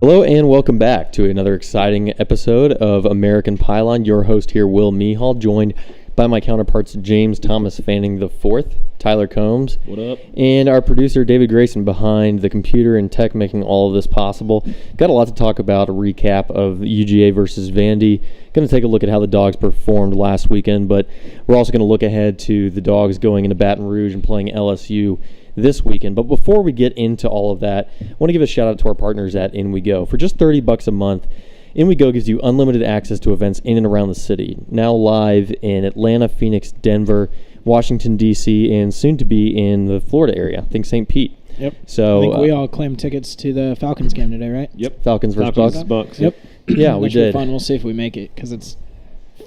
Hello and welcome back to another exciting episode of American Pylon. Your host here, Will Mehall, joined by my counterparts James Thomas Fanning IV, Tyler Combs. What up? And our producer David Grayson behind the computer and tech making all of this possible. Got a lot to talk about, a recap of UGA versus Vandy. Going to take a look at how the Dogs performed last weekend, but we're also going to look ahead to the Dogs going into Baton Rouge and playing LSU this weekend. But before we get into all of that, I want to give a shout out to our partners at In We Go. For just $30 a month, In We Go gives you unlimited access to events in and around the city. Now live in Atlanta, Phoenix, Denver, Washington, D.C., and soon to be in the Florida area. I think St. Pete. Yep. So I think we all claimed tickets to the Falcons game today, right? Yep. Falcons versus Bucks. Yep. Yeah, we did. Fun. We'll see if we make it because it's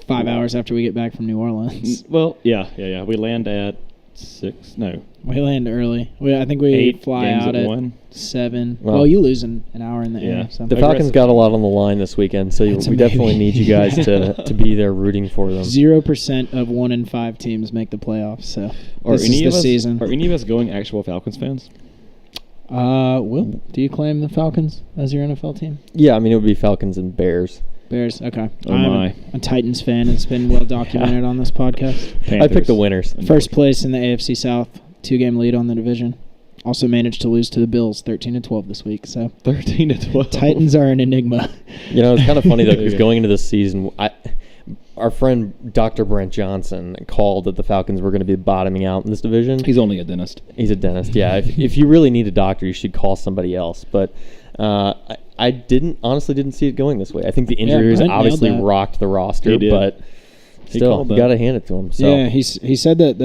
5 hours after we get back from New Orleans. Well, yeah. We land at 6. No. We land early. I think we 8 fly games out at 1. 7. Well, Well, you lose an hour in the Yeah. air. So. The Falcons got a lot on the line this weekend, so we It's definitely amazing. need you guys to be there rooting for them. 0% of 1 in 5 teams make the playoffs. So this is the season. Are any of us going actual Falcons fans? Will, do you claim the Falcons as your NFL team? Yeah, I mean, it would be Falcons and Bears. Bears. Okay. Oh, I'm my. a Titans fan. It's been well documented on this podcast. Panthers. I picked the winners. First place in the AFC South, 2-game lead on the division. Also managed to lose to the Bills 13-12 this week. So 13-12. Titans are an enigma. You know, it's kind of funny, though, because going into this season, our friend Dr. Brent Johnson called that the Falcons were going to be bottoming out in this division. He's only a dentist. He's a dentist, yeah. If you really need a doctor, you should call somebody else. But I honestly didn't see it going this way. I think the injuries Brent obviously nailed that. rocked the roster, He did. but still, you got to hand it to him. So. Yeah, he said that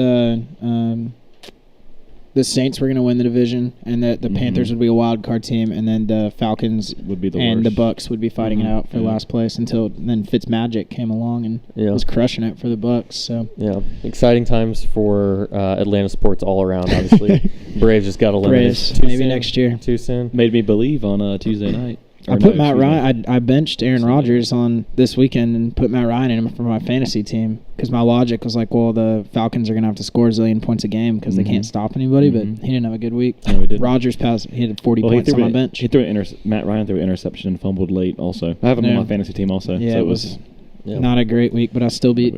the Saints were going to win the division, and that the Panthers would be a wild card team, and then the Falcons Would be the and worst. the Bucks would be fighting it out for last place until then Fitzmagic came along and was crushing it for the Bucks. So yeah, exciting times for Atlanta sports all around. Obviously, Braves just got eliminated. Braves, maybe next year. Too soon. Made me believe on Tuesday night. I put Matt Ryan. I benched Aaron Rodgers on this weekend and put Matt Ryan in for my fantasy team because my logic was like, well, the Falcons are going to have to score a zillion points a game because they can't stop anybody. But he didn't have a good week. No, he didn't. Rodgers passed. He had 40 points on my bench. He threw Matt Ryan threw an interception and fumbled late. Also, I have him on my fantasy team. Also, Yeah, so it was not a great week, but I still beat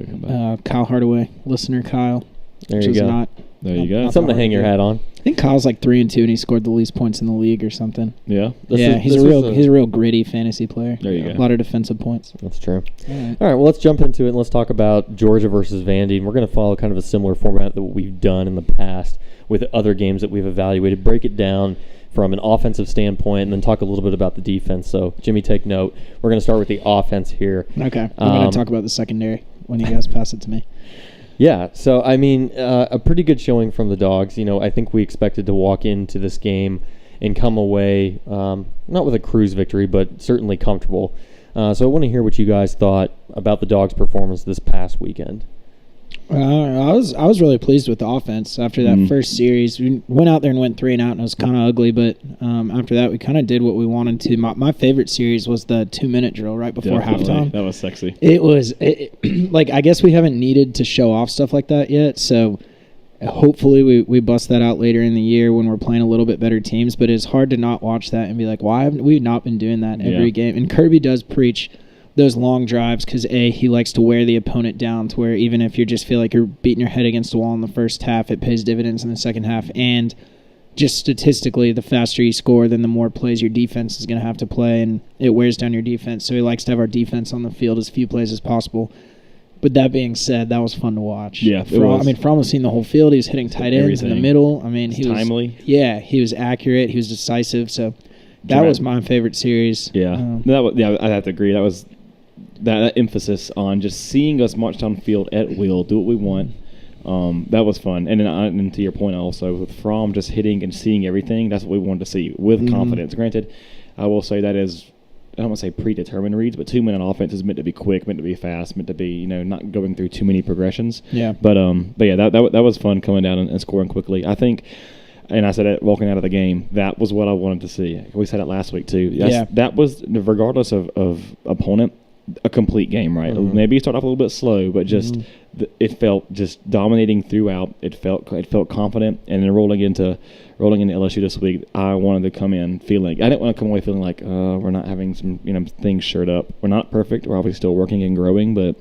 Kyle Hardaway, listener Kyle. There you go. There you go. Something to hang your hat on. I think Kyle's like 3-2, and he scored the least points in the league or something. Yeah. He's a real gritty fantasy player. There you go. A lot of defensive points. That's true. All right. All right, well, let's jump into it and let's talk about Georgia versus Vandy. And we're going to follow kind of a similar format that we've done in the past with other games that we've evaluated. Break it down from an offensive standpoint and then talk a little bit about the defense. So, Jimmy, take note. We're going to start with the offense here. Okay. I'm going to talk about the secondary when you guys pass it to me. Yeah, so, I mean, a pretty good showing from the Dogs. You know, I think we expected to walk into this game and come away not with a cruise victory, but certainly comfortable. So I want to hear what you guys thought about the Dogs' performance this past weekend. I was really pleased with the offense after that first series. We went out there and went 3-and-out, and it was kind of ugly. But after that, we kind of did what we wanted to. My favorite series was the 2-minute drill right before halftime. That was sexy. It was like I guess we haven't needed to show off stuff like that yet. So hopefully we bust that out later in the year when we're playing a little bit better teams. But it's hard to not watch that and be like, why haven't we not been doing that every game? And Kirby does preach those long drives because he likes to wear the opponent down to where even if you just feel like you're beating your head against the wall in the first half, it pays dividends in the second half. And just statistically, the faster you score, then the more plays your defense is going to have to play, and it wears down your defense. So he likes to have our defense on the field as few plays as possible. But that being said, that was fun to watch. Yeah, for almost seeing the whole field, he was hitting tight ends in the middle. I mean, he was timely. Yeah, he was accurate. He was decisive. So that was my favorite series. Yeah, I have to agree. That was that emphasis on just seeing us march down the field at will, do what we want. That was fun. And then and to your point also, with Fromm just hitting and seeing everything, that's what we wanted to see with confidence. Granted, I will say that is, I don't want to say predetermined reads, but 2-minute offense is meant to be quick, meant to be fast, meant to be, not going through too many progressions. Yeah. But yeah, that was fun coming down and scoring quickly. I think, and I said it walking out of the game, that was what I wanted to see. We said it last week too. That was, regardless of opponent, a complete game, right? Mhm. Maybe it started off a little bit slow, but just it felt just dominating throughout. It felt confident, and then rolling into LSU this week, I wanted to come in feeling. I didn't want to come away feeling like we're not having some things shored up. We're not perfect. We're obviously still working and growing, but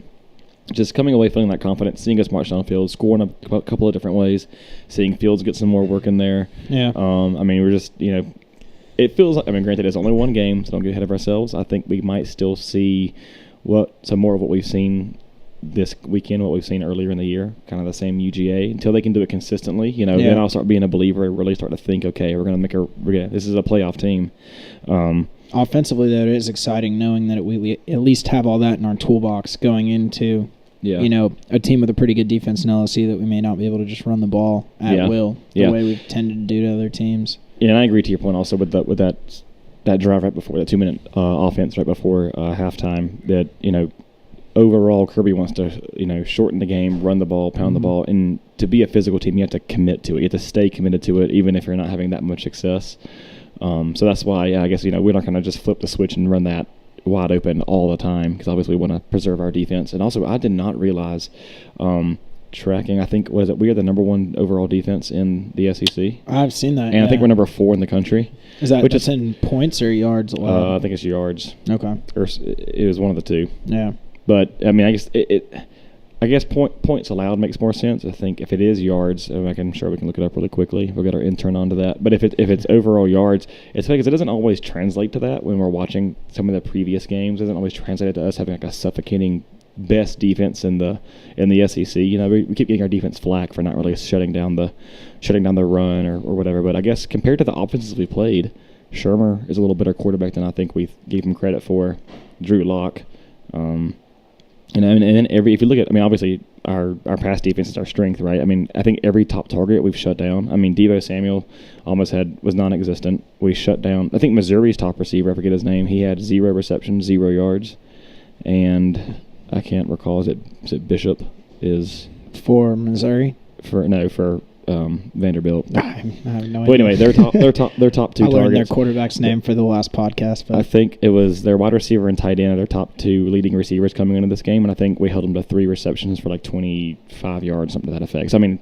just coming away feeling that confident, seeing us march down the field, scoring a couple of different ways, seeing Fields get some more work in there. Yeah. I mean, we're just it feels like, granted, it's only one game, so don't get ahead of ourselves. I think we might still see some more of what we've seen this weekend, what we've seen earlier in the year, kind of the same UGA, until they can do it consistently. Then I'll start being a believer, really start to think, okay, this is a playoff team. Offensively, though, it is exciting knowing that we at least have all that in our toolbox going into a team with a pretty good defense in LSU that we may not be able to just run the ball at will the way we've tended to do to other teams. Yeah, and I agree to your point also with that drive right before, that 2-minute offense right before halftime, that, overall Kirby wants to, shorten the game, run the ball, pound the ball, and to be a physical team, you have to commit to it. You have to stay committed to it, even if you're not having that much success. So that's why, I guess, we're not going to just flip the switch and run that wide open all the time, because obviously we want to preserve our defense. And also, I did not realize, tracking, I think, we are the number 1 overall defense in the SEC. I've seen that, and I think we're number 4 in the country. Is that that's in points or yards? I think it's yards. Okay. Or it was one of the two. Yeah. But I guess points allowed makes more sense. I think if it is yards, I'm sure we can look it up really quickly. We'll get our intern onto that. But if it's overall yards, it's because it doesn't always translate to that when we're watching some of the previous games. It doesn't always translate to us having like a suffocating best defense in the SEC. We keep getting our defense flack for not really shutting down the run or whatever. But I guess compared to the offenses we played, Shermer is a little better quarterback than I think we gave him credit for. Drew Lock. And then if you look at, obviously our pass defense is our strength, right? I think every top target we've shut down. Devo Samuel was non-existent. We shut down, I think Missouri's top receiver, I forget his name, he had 0 receptions, 0 yards. And I can't recall, is it Bishop is for Missouri? For Vanderbilt. I have no idea. But anyway, their top 2 targets. I learned their quarterback's name for the last podcast. But I think it was their wide receiver and tight end are their top 2 leading receivers coming into this game, and I think we held them to 3 receptions for like 25 yards, something to that effect. So,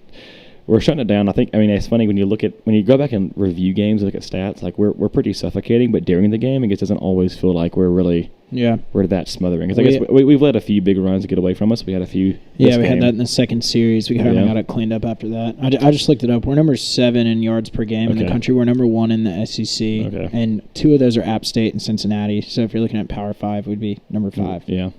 we're shutting it down. I think, it's funny when you go back and review games and look at stats, like we're pretty suffocating, but during the game, it just doesn't always feel like we're really we're that smothering. Because I guess we've let a few big runs get away from us. We had a few. We had that in the second series. We kind of got it cleaned up after that. I just looked it up. We're number 7 in yards per game in the country. We're number 1 in the SEC, and 2 of those are App State and Cincinnati. So if you're looking at Power 5, we'd be number 5. Yeah.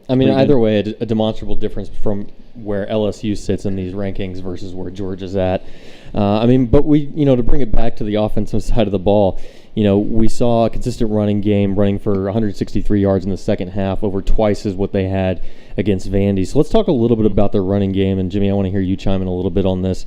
Either way, a demonstrable difference from where LSU sits in these rankings versus where Georgia's at. But we, to bring it back to the offensive side of the ball, we saw a consistent running game, running for 163 yards in the second half, over twice as what they had against Vandy. So let's talk a little bit about their running game. And Jimmy, I want to hear you chime in a little bit on this.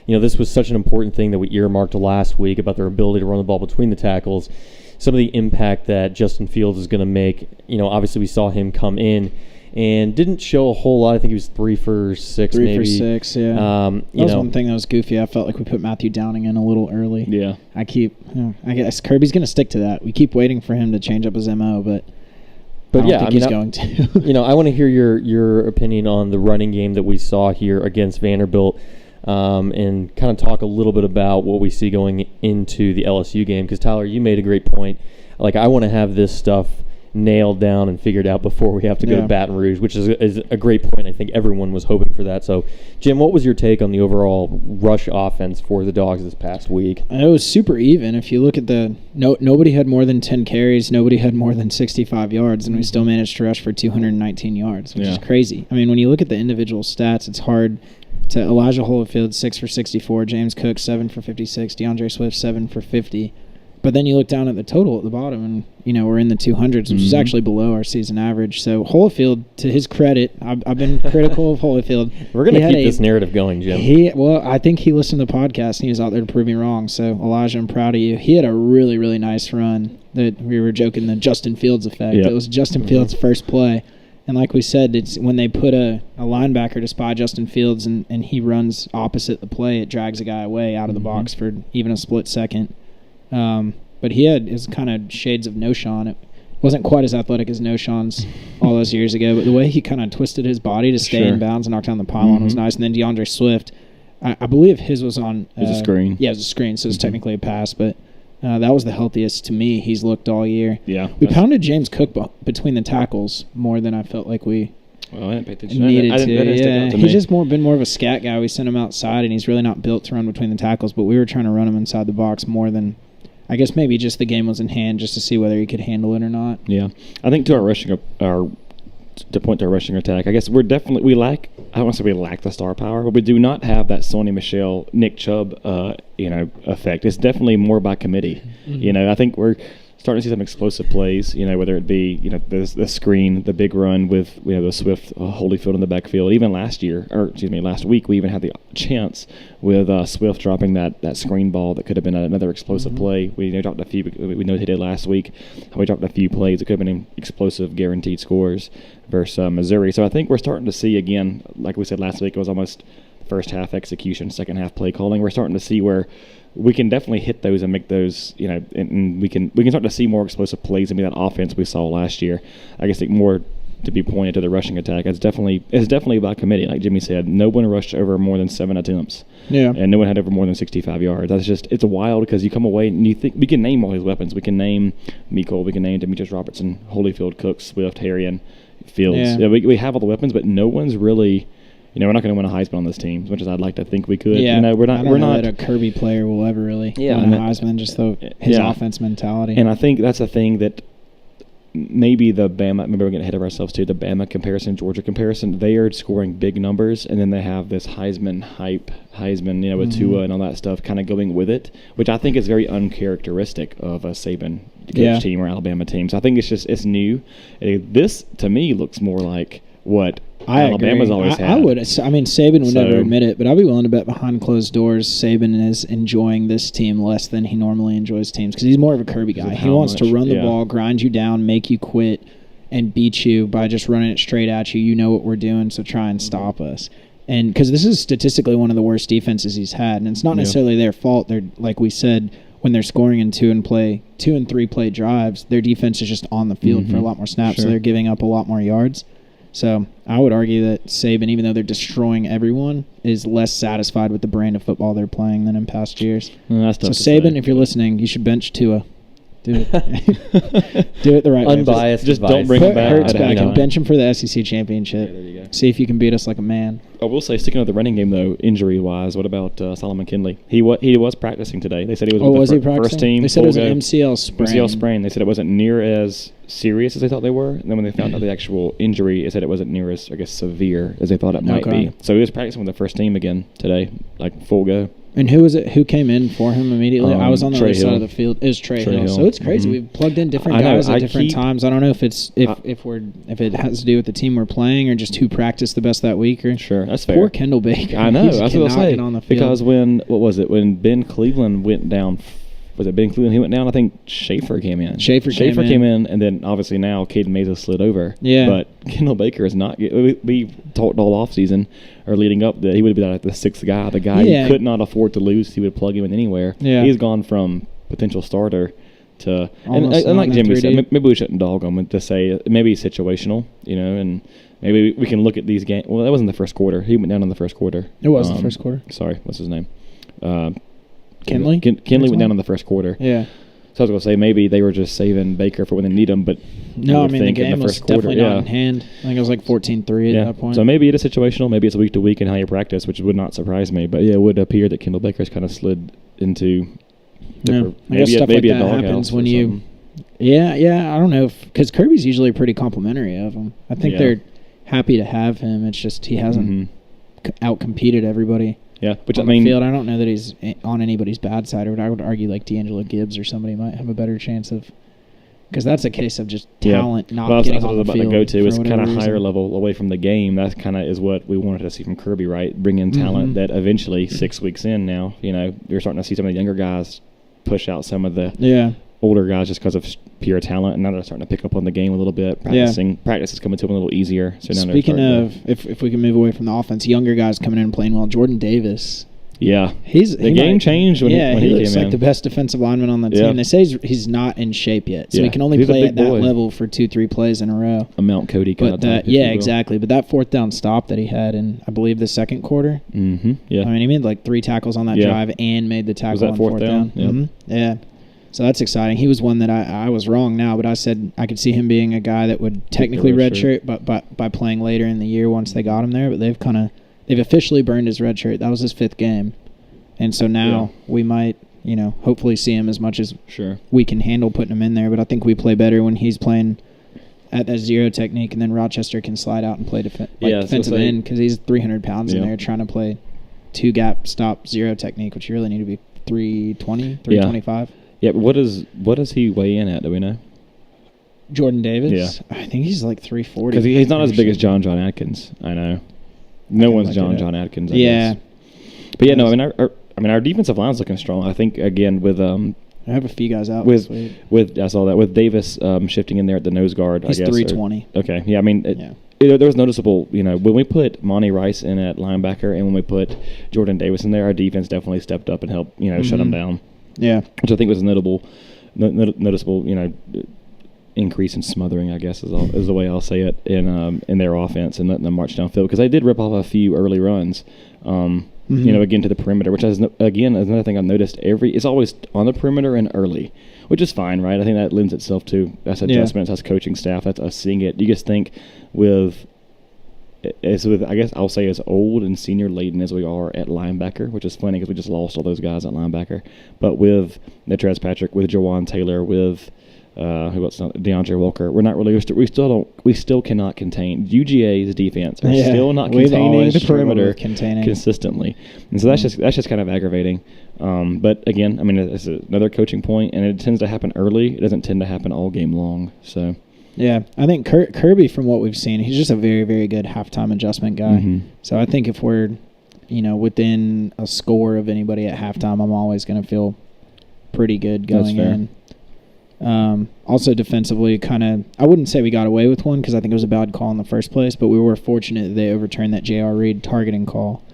This was such an important thing that we earmarked last week about their ability to run the ball between the tackles. Some of the impact that Justin Fields is going to make. Obviously we saw him come in and didn't show a whole lot. I think he was 3 for 6 maybe. 3 for 6, yeah. That was one thing that was goofy. I felt like we put Matthew Downing in a little early. Yeah. I guess Kirby's going to stick to that. We keep waiting for him to change up his MO, but I don't think he's going to. I want to hear your opinion on the running game that we saw here against Vanderbilt. And kind of talk a little bit about what we see going into the LSU game. Because, Tyler, you made a great point. Like, I want to have this stuff nailed down and figured out before we have to go to Baton Rouge, which is a great point. I think everyone was hoping for that. So, Jim, what was your take on the overall rush offense for the Dogs this past week? It was super even. If you look at nobody had more than 10 carries, nobody had more than 65 yards, and we still managed to rush for 219 yards, which is crazy. When you look at the individual stats, it's hard to Elijah Holyfield, 6 for 64, James Cook, 7 for 56, DeAndre Swift, 7 for 50. But then you look down at the total at the bottom, and we're in the 200s, which is actually below our season average. So Holyfield, to his credit, I've been critical of Holyfield. We're going to keep this narrative going, Jim. I think he listened to the podcast, and he was out there to prove me wrong. So Elijah, I'm proud of you. He had a really, really nice run. That we were joking the Justin Fields effect. It was Justin Fields' first play. And like we said, it's when they put a linebacker to spy Justin Fields and he runs opposite the play, it drags a guy away out of the box for even a split second. But he had his kind of shades of Noshawn. wasn't quite as athletic as No-Sean's all those years ago, but the way he kind of twisted his body to stay in bounds and knock down the pylon was nice. And then DeAndre Swift, I believe his was on... it was a screen. Yeah, it was a screen, so it was technically a pass, but that was the healthiest to me he's looked all year. Yeah. We pounded James Cook between the tackles more than I felt like we Well, I didn't pay attention. needed I didn't to. stick Yeah, out to he's me. just been more of a scat guy. We sent him outside, and he's really not built to run between the tackles, but we were trying to run him inside the box more than... I guess maybe just the game was in hand just to see whether he could handle it or not. Yeah, I think to point to our rushing attack, I guess we lack. I don't want to say we lack the star power, but we do not have that Sonny Michel, Nick Chubb, effect. It's definitely more by committee. I think we're starting to see some explosive plays, whether it be, the screen, the big run with, the Swift Holyfield in the backfield. Even last week, we even had the chance with Swift dropping that screen ball that could have been another explosive play. We dropped a few, we know he did last week. We dropped a few plays that could have been explosive, guaranteed scores versus Missouri. So I think we're starting to see, again, like we said last week, it was almost first half execution, second half play calling. We're starting to see where we can definitely hit those and make those, and we can start to see more explosive plays and be that offense we saw last year. I guess more to be pointed to the rushing attack. It's definitely by committee. Like Jimmy said, no one rushed over more than 7 attempts. Yeah. And no one had over more than 65 yards. It's wild because you come away and you think we can name all these weapons. We can name Mecole, we can name Demetrius Robertson, Holyfield, Cook, Swift, Harrion, Fields. Yeah, we have all the weapons, but no one's really... we're not going to win a Heisman on this team as much as I'd like to think we could. Yeah, we're not. I don't know that a Kirby player will ever really win a Heisman. Just his offense mentality. And I think that's a thing that maybe the Bama. Maybe we're getting ahead of ourselves too. The Bama comparison, Georgia comparison. They are scoring big numbers, and then they have this Heisman hype, with Tua and all that stuff, kind of going with it, which I think is very uncharacteristic of a Saban coach team or Alabama team. So I think it's new. This to me looks more like what Alabama's always had. I would. Saban would never admit it, but I'll be willing to bet behind closed doors Saban is enjoying this team less than he normally enjoys teams because he's more of a Kirby guy. He wants to run the ball, grind you down, make you quit, and beat you by just running it straight at you. You know what we're doing, so try and stop us. And because this is statistically one of the worst defenses he's had, and it's not necessarily their fault. They're like we said, when they're scoring in 2 and 3 play drives, their defense is just on the field for a lot more snaps, so they're giving up a lot more yards. So I would argue that Saban, even though they're destroying everyone, is less satisfied with the brand of football they're playing than in past years. That's tough so Saban, if you're listening, you should bench Tua. Do it. Do it the right way. Unbiased. Just don't bring him back. Hurts back and bench him for the SEC championship. Yeah, there you go. See if you can beat us like a man. I will say, sticking with the running game though, injury-wise, what about Solomon Kindley? He was practicing today. They said he was with the first team. They said it was an MCL sprain. MCL sprain. They said it wasn't near as serious as they thought they were. And then when they found out the actual injury, they said it wasn't near as, severe as they thought it might be. So he was practicing with the first team again today, like full go. And who was it? Who came in for him immediately? I was on the other side of the field. It was Trey Hill. So it's crazy. We've plugged in different guys at different times. I don't know if it's if it has to do with the team we're playing or just who practiced the best that week. Or sure, that's fair. Poor Kendall Baker. I know. That's what I was saying. On the field. Because when Ben Cleveland went down. Was it Ben Cleveland? He went down. I think Schaefer came in. Schaefer came in, and then obviously now Caden Meza slid over. Yeah. But Kendall Baker is not. We talked all off season or leading up that he would be like the 6th guy, the guy who could not afford to lose. He would plug him in anywhere. Yeah. He's gone from potential starter to and like Jimmy said, maybe we shouldn't dog him to say maybe situational, and maybe we can look at these games. Well, that wasn't the first quarter. He went down in the first quarter. It was the first quarter. Sorry, what's his name? Kinley? Kinley went down in the first quarter. Yeah. So I was going to say maybe they were just saving Baker for when they need him, but no, the game was definitely not in hand. I think it was like 14-3 at that point. So maybe it is situational. Maybe it's week to week and how you practice, which would not surprise me. But yeah, it would appear that Kendall Baker's kind of slid into maybe stuff like that happens when you. Yeah, I don't know because Kirby's usually pretty complimentary of him. I think they're happy to have him. It's just he hasn't out-competed everybody. Yeah, which on the field. I don't know that he's on anybody's bad side. I would argue like D'Angelo Gibbs or somebody might have a better chance of, because that's a case of just talent not getting on the field. That's what I was about to go to. It's kind of higher level away from the game. That kind of is what we wanted to see from Kirby, right? Bring in talent that eventually 6 weeks in now, you're starting to see some of the younger guys push out some of the older guys just because of pure talent, and now they're starting to pick up on the game a little bit. Practice is coming to them a little easier. So now speaking of, if we can move away from the offense, younger guys coming in and playing well. Jordan Davis Yeah. The game changed when he looks came like in. the best defensive lineman on the Yeah. team. They say he's not in shape yet, so Yeah. he can only He's a play big at that boy. level for 2-3 plays in a row. A Mount Cody kind But of type. exactly. But that fourth down stop that he had in, I believe, the second quarter. Mm-hmm. Yeah. I mean, he made like 3 tackles on that Yeah. drive and made the tackle that on fourth down? Yeah. Mhm. Yeah. So that's exciting. He was one that I was wrong now, but I said I could see him being a guy that would technically redshirt, but by playing later in the year once they got him there. But they've officially burned his red shirt. That was his 5th game. And so now we might, hopefully see him as much as we can handle putting him in there. But I think we play better when he's playing at that zero technique, and then Rochester can slide out and play defensive end because he's 300 pounds in there trying to play 2-gap stop zero technique, which you really need to be 320, 325. Yeah, but what does he weigh in at? Do we know? Jordan Davis? Yeah. I think he's like 340. Because he's not as big as John Atkins. I know. No one's John Atkins, I guess. But yeah, no, I mean, our defensive line's looking strong. I think, again, with I have a few guys out with I saw that with Davis shifting in there at the nose guard. He's 320. Okay, yeah. I mean, there was noticeable. When we put Monty Rice in at linebacker and when we put Jordan Davis in there, our defense definitely stepped up and helped shut them down. Yeah, which I think was noticeable. Increase in smothering, I guess, is the way I'll say it in their offense and letting them march downfield, because they did rip off a few early runs. Again to the perimeter, which is another thing I've noticed. It's always on the perimeter and early, which is fine, right? I think that lends itself to that's adjustments, that's coaching staff, that's us seeing it. You just think I guess I'll say as old and senior laden as we are at linebacker, which is funny because we just lost all those guys at linebacker. But with Natrez Patrick, with Jawan Taylor, with who else? DeAndre Walker. We're not really. We still cannot contain UGA's defense. Are still not containing the perimeter consistently, and so that's just kind of aggravating. But again, I mean, it's another coaching point, and it tends to happen early. It doesn't tend to happen all game long. So. Yeah, I think Kirby, from what we've seen, he's just a very, very good halftime adjustment guy. Mm-hmm. So I think if we're, within a score of anybody at halftime, I'm always going to feel pretty good going in. Also defensively, I wouldn't say we got away with one because I think it was a bad call in the first place, but we were fortunate that they overturned that J.R. Reed targeting call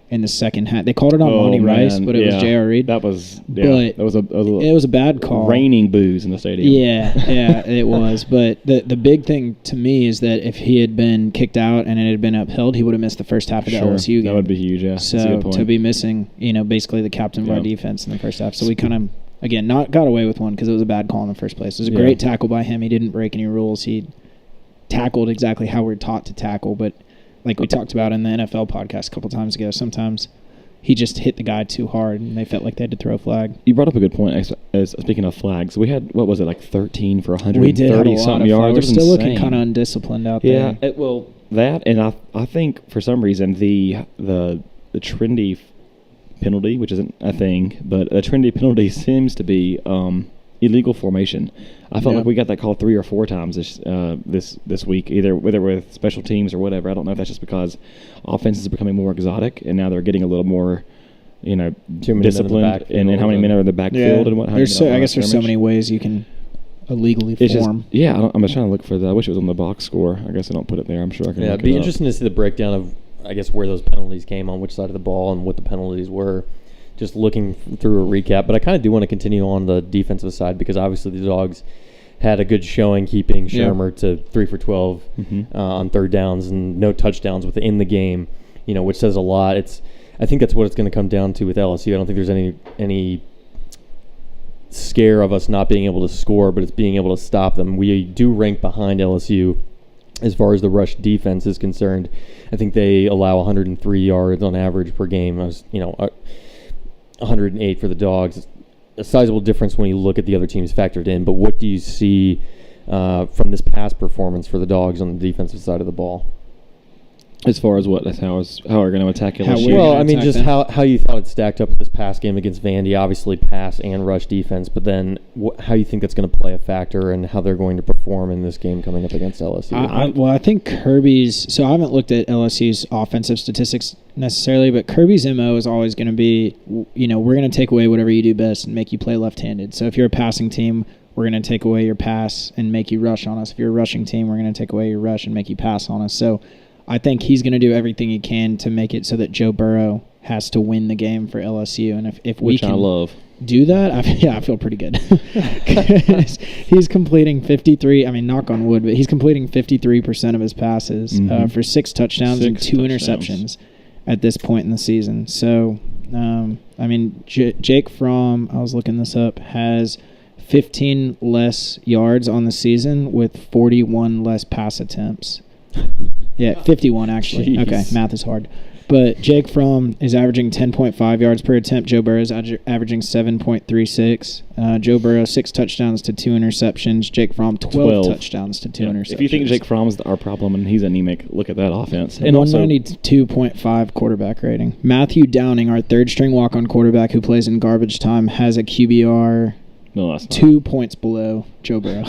in the second half. They called it on Monty Rice, but it was J.R. Reed. That was it was a bad call. Raining boos in the stadium. Yeah, it was. But the big thing to me is that if he had been kicked out and it had been upheld, he would have missed the first half of the LSU game. That would be huge, yeah. So to be missing, basically the captain of our defense in the first half. So we kind of, again, not got away with one because it was a bad call in the first place. It was a great tackle by him. He didn't break any rules. He tackled exactly how we're taught to tackle, but like we talked about in the NFL podcast a couple times ago, sometimes he just hit the guy too hard, and they felt like they had to throw a flag. You brought up a good point. Speaking of flags, we had, what was it, like 13 for 130-something yards? We're still looking kind of undisciplined out there. Yeah, that, and I think for some reason the trendy penalty, which isn't a thing, but a trendy penalty seems to be illegal formation. I felt like we got that call 3 or 4 times this week, either whether with special teams or whatever. I don't know if that's just because offenses are becoming more exotic and now they're getting a little more, disciplined and how many men are in the backfield and what. I guess there's so many ways you can illegally form. I'm just trying to look for that. I wish it was on the box score. I guess I don't put it there. I'm sure I can. Yeah, it'd be interesting to see the breakdown of, I guess, where those penalties came on, which side of the ball, and what the penalties were. Just looking through a recap, but I kind of do want to continue on the defensive side because obviously the Dogs had a good showing keeping Shermer to 3 for 12 on third downs and no touchdowns within the game, which says a lot. I think that's what it's going to come down to with LSU. I don't think there's any scare of us not being able to score, but it's being able to stop them. We do rank behind LSU as far as the rush defense is concerned. I think they allow 103 yards on average per game. 108 for the Dogs. It's a sizable difference when you look at the other teams factored in, but what do you see from this past performance for the Dogs on the defensive side of the ball? As far as what? How we're going to attack LSU? Well, I mean, just how you thought it stacked up this past game against Vandy. Obviously, pass and rush defense, but then how you think that's going to play a factor and how they're going to perform in this game coming up against LSU? I think Kirby's. So I haven't looked at LSU's offensive statistics necessarily, but Kirby's MO is always going to be, we're going to take away whatever you do best and make you play left-handed. So if you're a passing team, we're going to take away your pass and make you rush on us. If you're a rushing team, we're going to take away your rush and make you pass on us. So I think he's going to do everything he can to make it so that Joe Burrow has to win the game for LSU, and if we Which can I love. do that, I feel pretty good. 'Cause he's completing 53. I mean, knock on wood, but he's completing 53% of his passes for 6 touchdowns and 2 interceptions at this point in the season. So, I mean, Jake Fromm, I was looking this up, has 15 less yards on the season with 41 less pass attempts. Yeah, 51 actually. Jeez. Okay, math is hard. But Jake Fromm is averaging 10.5 yards per attempt. Joe Burrow is averaging 7.36. Joe Burrow 6 touchdowns to 2 interceptions. Jake Fromm 12 touchdowns to 2 interceptions. If you think Jake Fromm's our problem and he's anemic, look at that offense. And 192.5 quarterback rating. Matthew Downing, our third-string walk-on quarterback who plays in garbage time, has a QBR No, that's not. 2 points below Joe Burrow.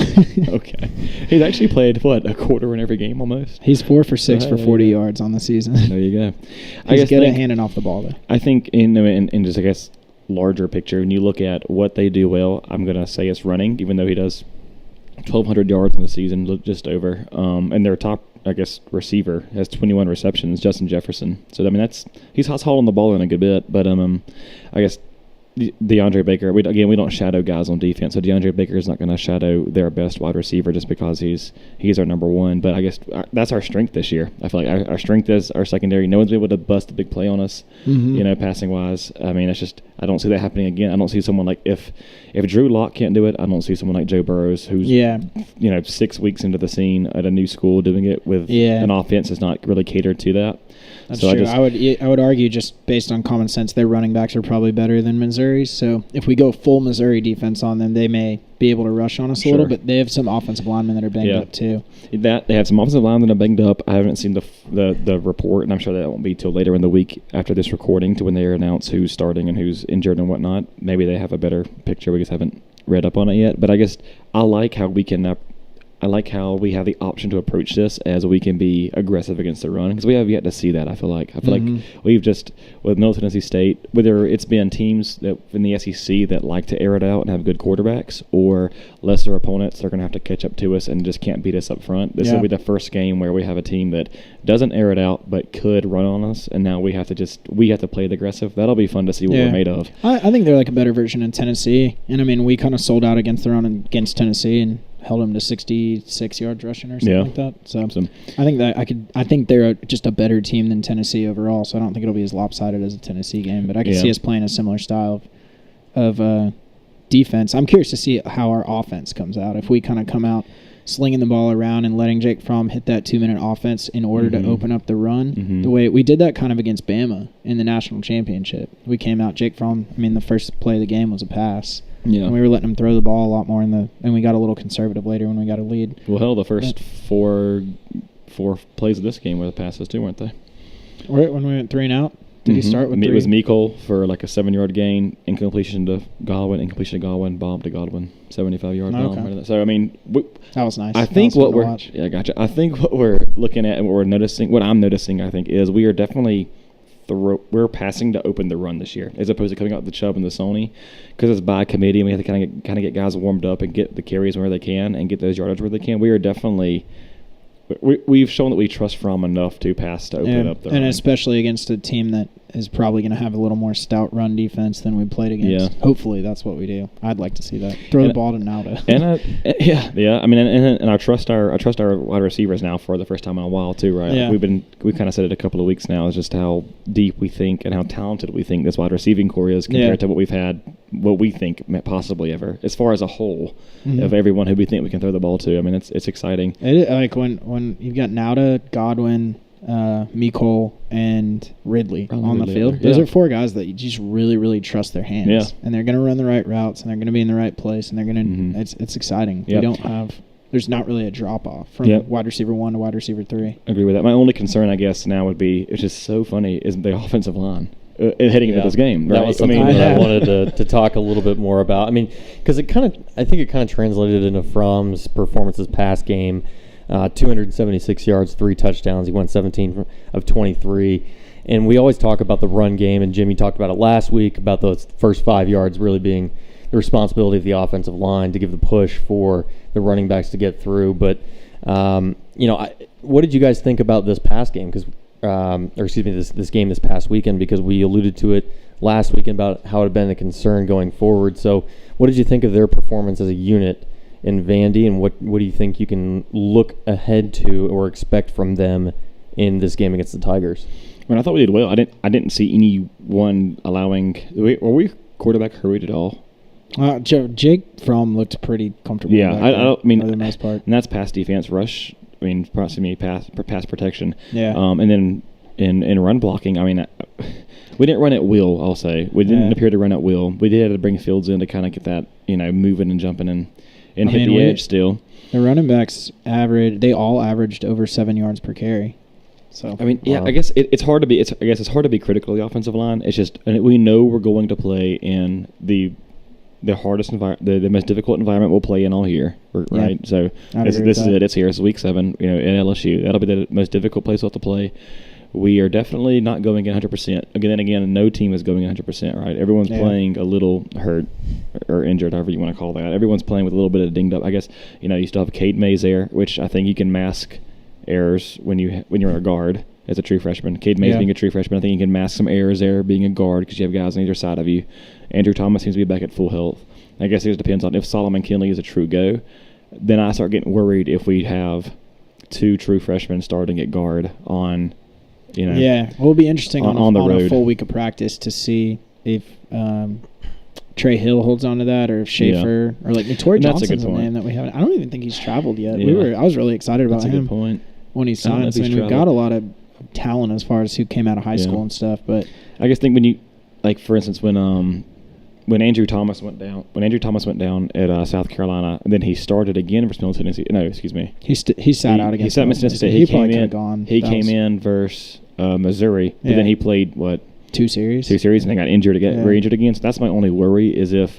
Okay. He's actually played, a quarter in every game almost? He's 4 for 6 for 40 yards on the season. There you go. He's good at handing off the ball, though. I think in just, I guess, larger picture, when you look at what they do well, I'm going to say it's running, even though he does 1,200 yards in the season, just over. And their top, I guess, receiver has 21 receptions, Justin Jefferson. So, I mean, he's hauling the ball in a good bit. But I guess DeAndre Baker, we don't shadow guys on defense, so DeAndre Baker is not going to shadow their best wide receiver just because he's our number one. But I guess that's our strength this year. I feel like our strength is our secondary. No one's able to bust a big play on us, passing wise. I mean, it's just I don't see that happening again. I don't see someone like if Drew Lock can't do it, I don't see someone like Joe Burrows who's 6 weeks into the scene at a new school doing it with an offense that's not really catered to that. That's so true. I would argue, just based on common sense, their running backs are probably better than Missouri's. So if we go full Missouri defense on them, they may be able to rush on us a little. But they have some offensive linemen that are banged up too. That they have some offensive linemen that are banged up. I haven't seen the report, and I'm sure that won't be till later in the week after this recording, to when they announce who's starting and who's injured and whatnot. Maybe they have a better picture. We just haven't read up on it yet. But I guess I like how we can. I like how we have the option to approach this as we can be aggressive against the run, because we have yet to see that. I feel like we've just, with Middle Tennessee State, whether it's been teams that in the SEC that like to air it out and have good quarterbacks, or lesser opponents that are going to have to catch up to us and just can't beat us up front. This will be the first game where we have a team that doesn't air it out but could run on us, and now we have to play the aggressive. That'll be fun to see what we're made of. I think they're like a better version of Tennessee, and I mean we kind of sold out against the run against Tennessee and held them to 66 yards rushing or something like that. So I think they're just a better team than Tennessee overall. So I don't think it'll be as lopsided as a Tennessee game, but I can see us playing a similar style of defense. I'm curious to see how our offense comes out. If we kind of come out slinging the ball around and letting Jake Fromm hit that 2-minute offense in order to open up the run, the way we did that kind of against Bama in the national championship. We came out, Jake Fromm, the first play of the game was a pass. Yeah. And we were letting him throw the ball a lot more and we got a little conservative later when we got a lead. Well, hell, the first four plays of this game were the passes too, weren't they? Right, when we went 3 and out? Did he start with 3? It was Mecole for like a 7-yard gain, incompletion to Godwin, bomb to Godwin, 75-yard bomb. Okay. So, that was nice. I think what we're – yeah, gotcha. I think what we're looking at and what I'm noticing, I think, is we are definitely – we're passing to open the run this year, as opposed to coming out with the Chubb and the Sony, because it's by committee, and we have to kind of get guys warmed up and get the carries where they can and get those yardage where they can. We are definitely we've shown that we trust Fromm enough to pass to open up the run. And especially against a team that is probably going to have a little more stout run defense than we played against. Yeah. Hopefully that's what we do. I'd like to see that. Throw the ball to Nauta. And I trust our wide receivers now for the first time in a while too, right? Yeah. Like we've kind of said it a couple of weeks now, is just how deep we think and how talented we think this wide receiving core is compared to what we've had, what we think possibly ever, as far as a whole of everyone who we think we can throw the ball to. It's exciting. Like when you've got Nauta, Godwin, Mecole, and Ridley on the field. Those are 4 guys that you just really, really trust their hands. Yeah. And they're going to run the right routes, and they're going to be in the right place, and they're going to it's exciting. Yep. There's not really a drop-off from wide receiver 1 to wide receiver 3. I agree with that. My only concern, I guess, now would be, it's just so funny, is the offensive line heading into this game. Right? That was something that I wanted to talk a little bit more about. Because I think it kind of translated into Fromm's performances past game. 276 yards, 3 touchdowns. He went 17 of 23. And we always talk about the run game, and Jimmy talked about it last week, about those first 5 yards really being the responsibility of the offensive line to give the push for the running backs to get through. But, what did you guys think about this pass game? Because this game this past weekend, because we alluded to it last weekend about how it had been a concern going forward. So what did you think of their performance as a unit in Vandy, and what do you think you can look ahead to or expect from them in this game against the Tigers? I thought we did well. I didn't see anyone allowing. Were we quarterback hurried at all? Jake Fromm looked pretty comfortable. Yeah, I mean, for the most part, and that's pass defense, rush. I mean, approximately pass protection. Yeah. And then in run blocking, I mean, we didn't run at will. I'll say we didn't appear to run at will. We did have to bring Fields in to kind of get that, moving and jumping and hit the edge still. The running backs they all averaged over 7 yards per carry. So I mean, I guess it's hard to be. I guess it's hard to be critical of the offensive line. It's just, and we know we're going to play in the hardest environment, the most difficult environment we'll play in all year, right? Yeah, so this is it. It's here. It's week 7. In LSU, that'll be the most difficult place we'll have to play. We are definitely not going 100%. Again, no team is going 100%, right? Everyone's playing a little hurt or injured, however you want to call that. Everyone's playing with a little bit of dinged up. I guess you still have Cade Mays there, which I think you can mask errors when you're a guard as a true freshman. Cade Mays being a true freshman, I think you can mask some errors there being a guard because you have guys on either side of you. Andrew Thomas seems to be back at full health. I guess it just depends on if Solomon Kinley is a true go. Then I start getting worried if we have 2 true freshmen starting at guard on. Yeah, it will be interesting on the road. A full week of practice to see if Trey Hill holds on to that, or if Schaefer or like Notori Johnson's a name that we haven't. I don't even think he's traveled yet. Yeah. I was really excited about him. That's a good point. When he signed. So we've got a lot of talent as far as who came out of high school and stuff. But I guess when you, like, for instance, when Andrew Thomas went down at South Carolina, and then he started again for Middle Tennessee. No, excuse me. He sat out against. He sat Mississippi State. He probably could have gone. He came in versus Missouri, but then he played 2 series, and then got injured again, re-injured again. So that's my only worry is if,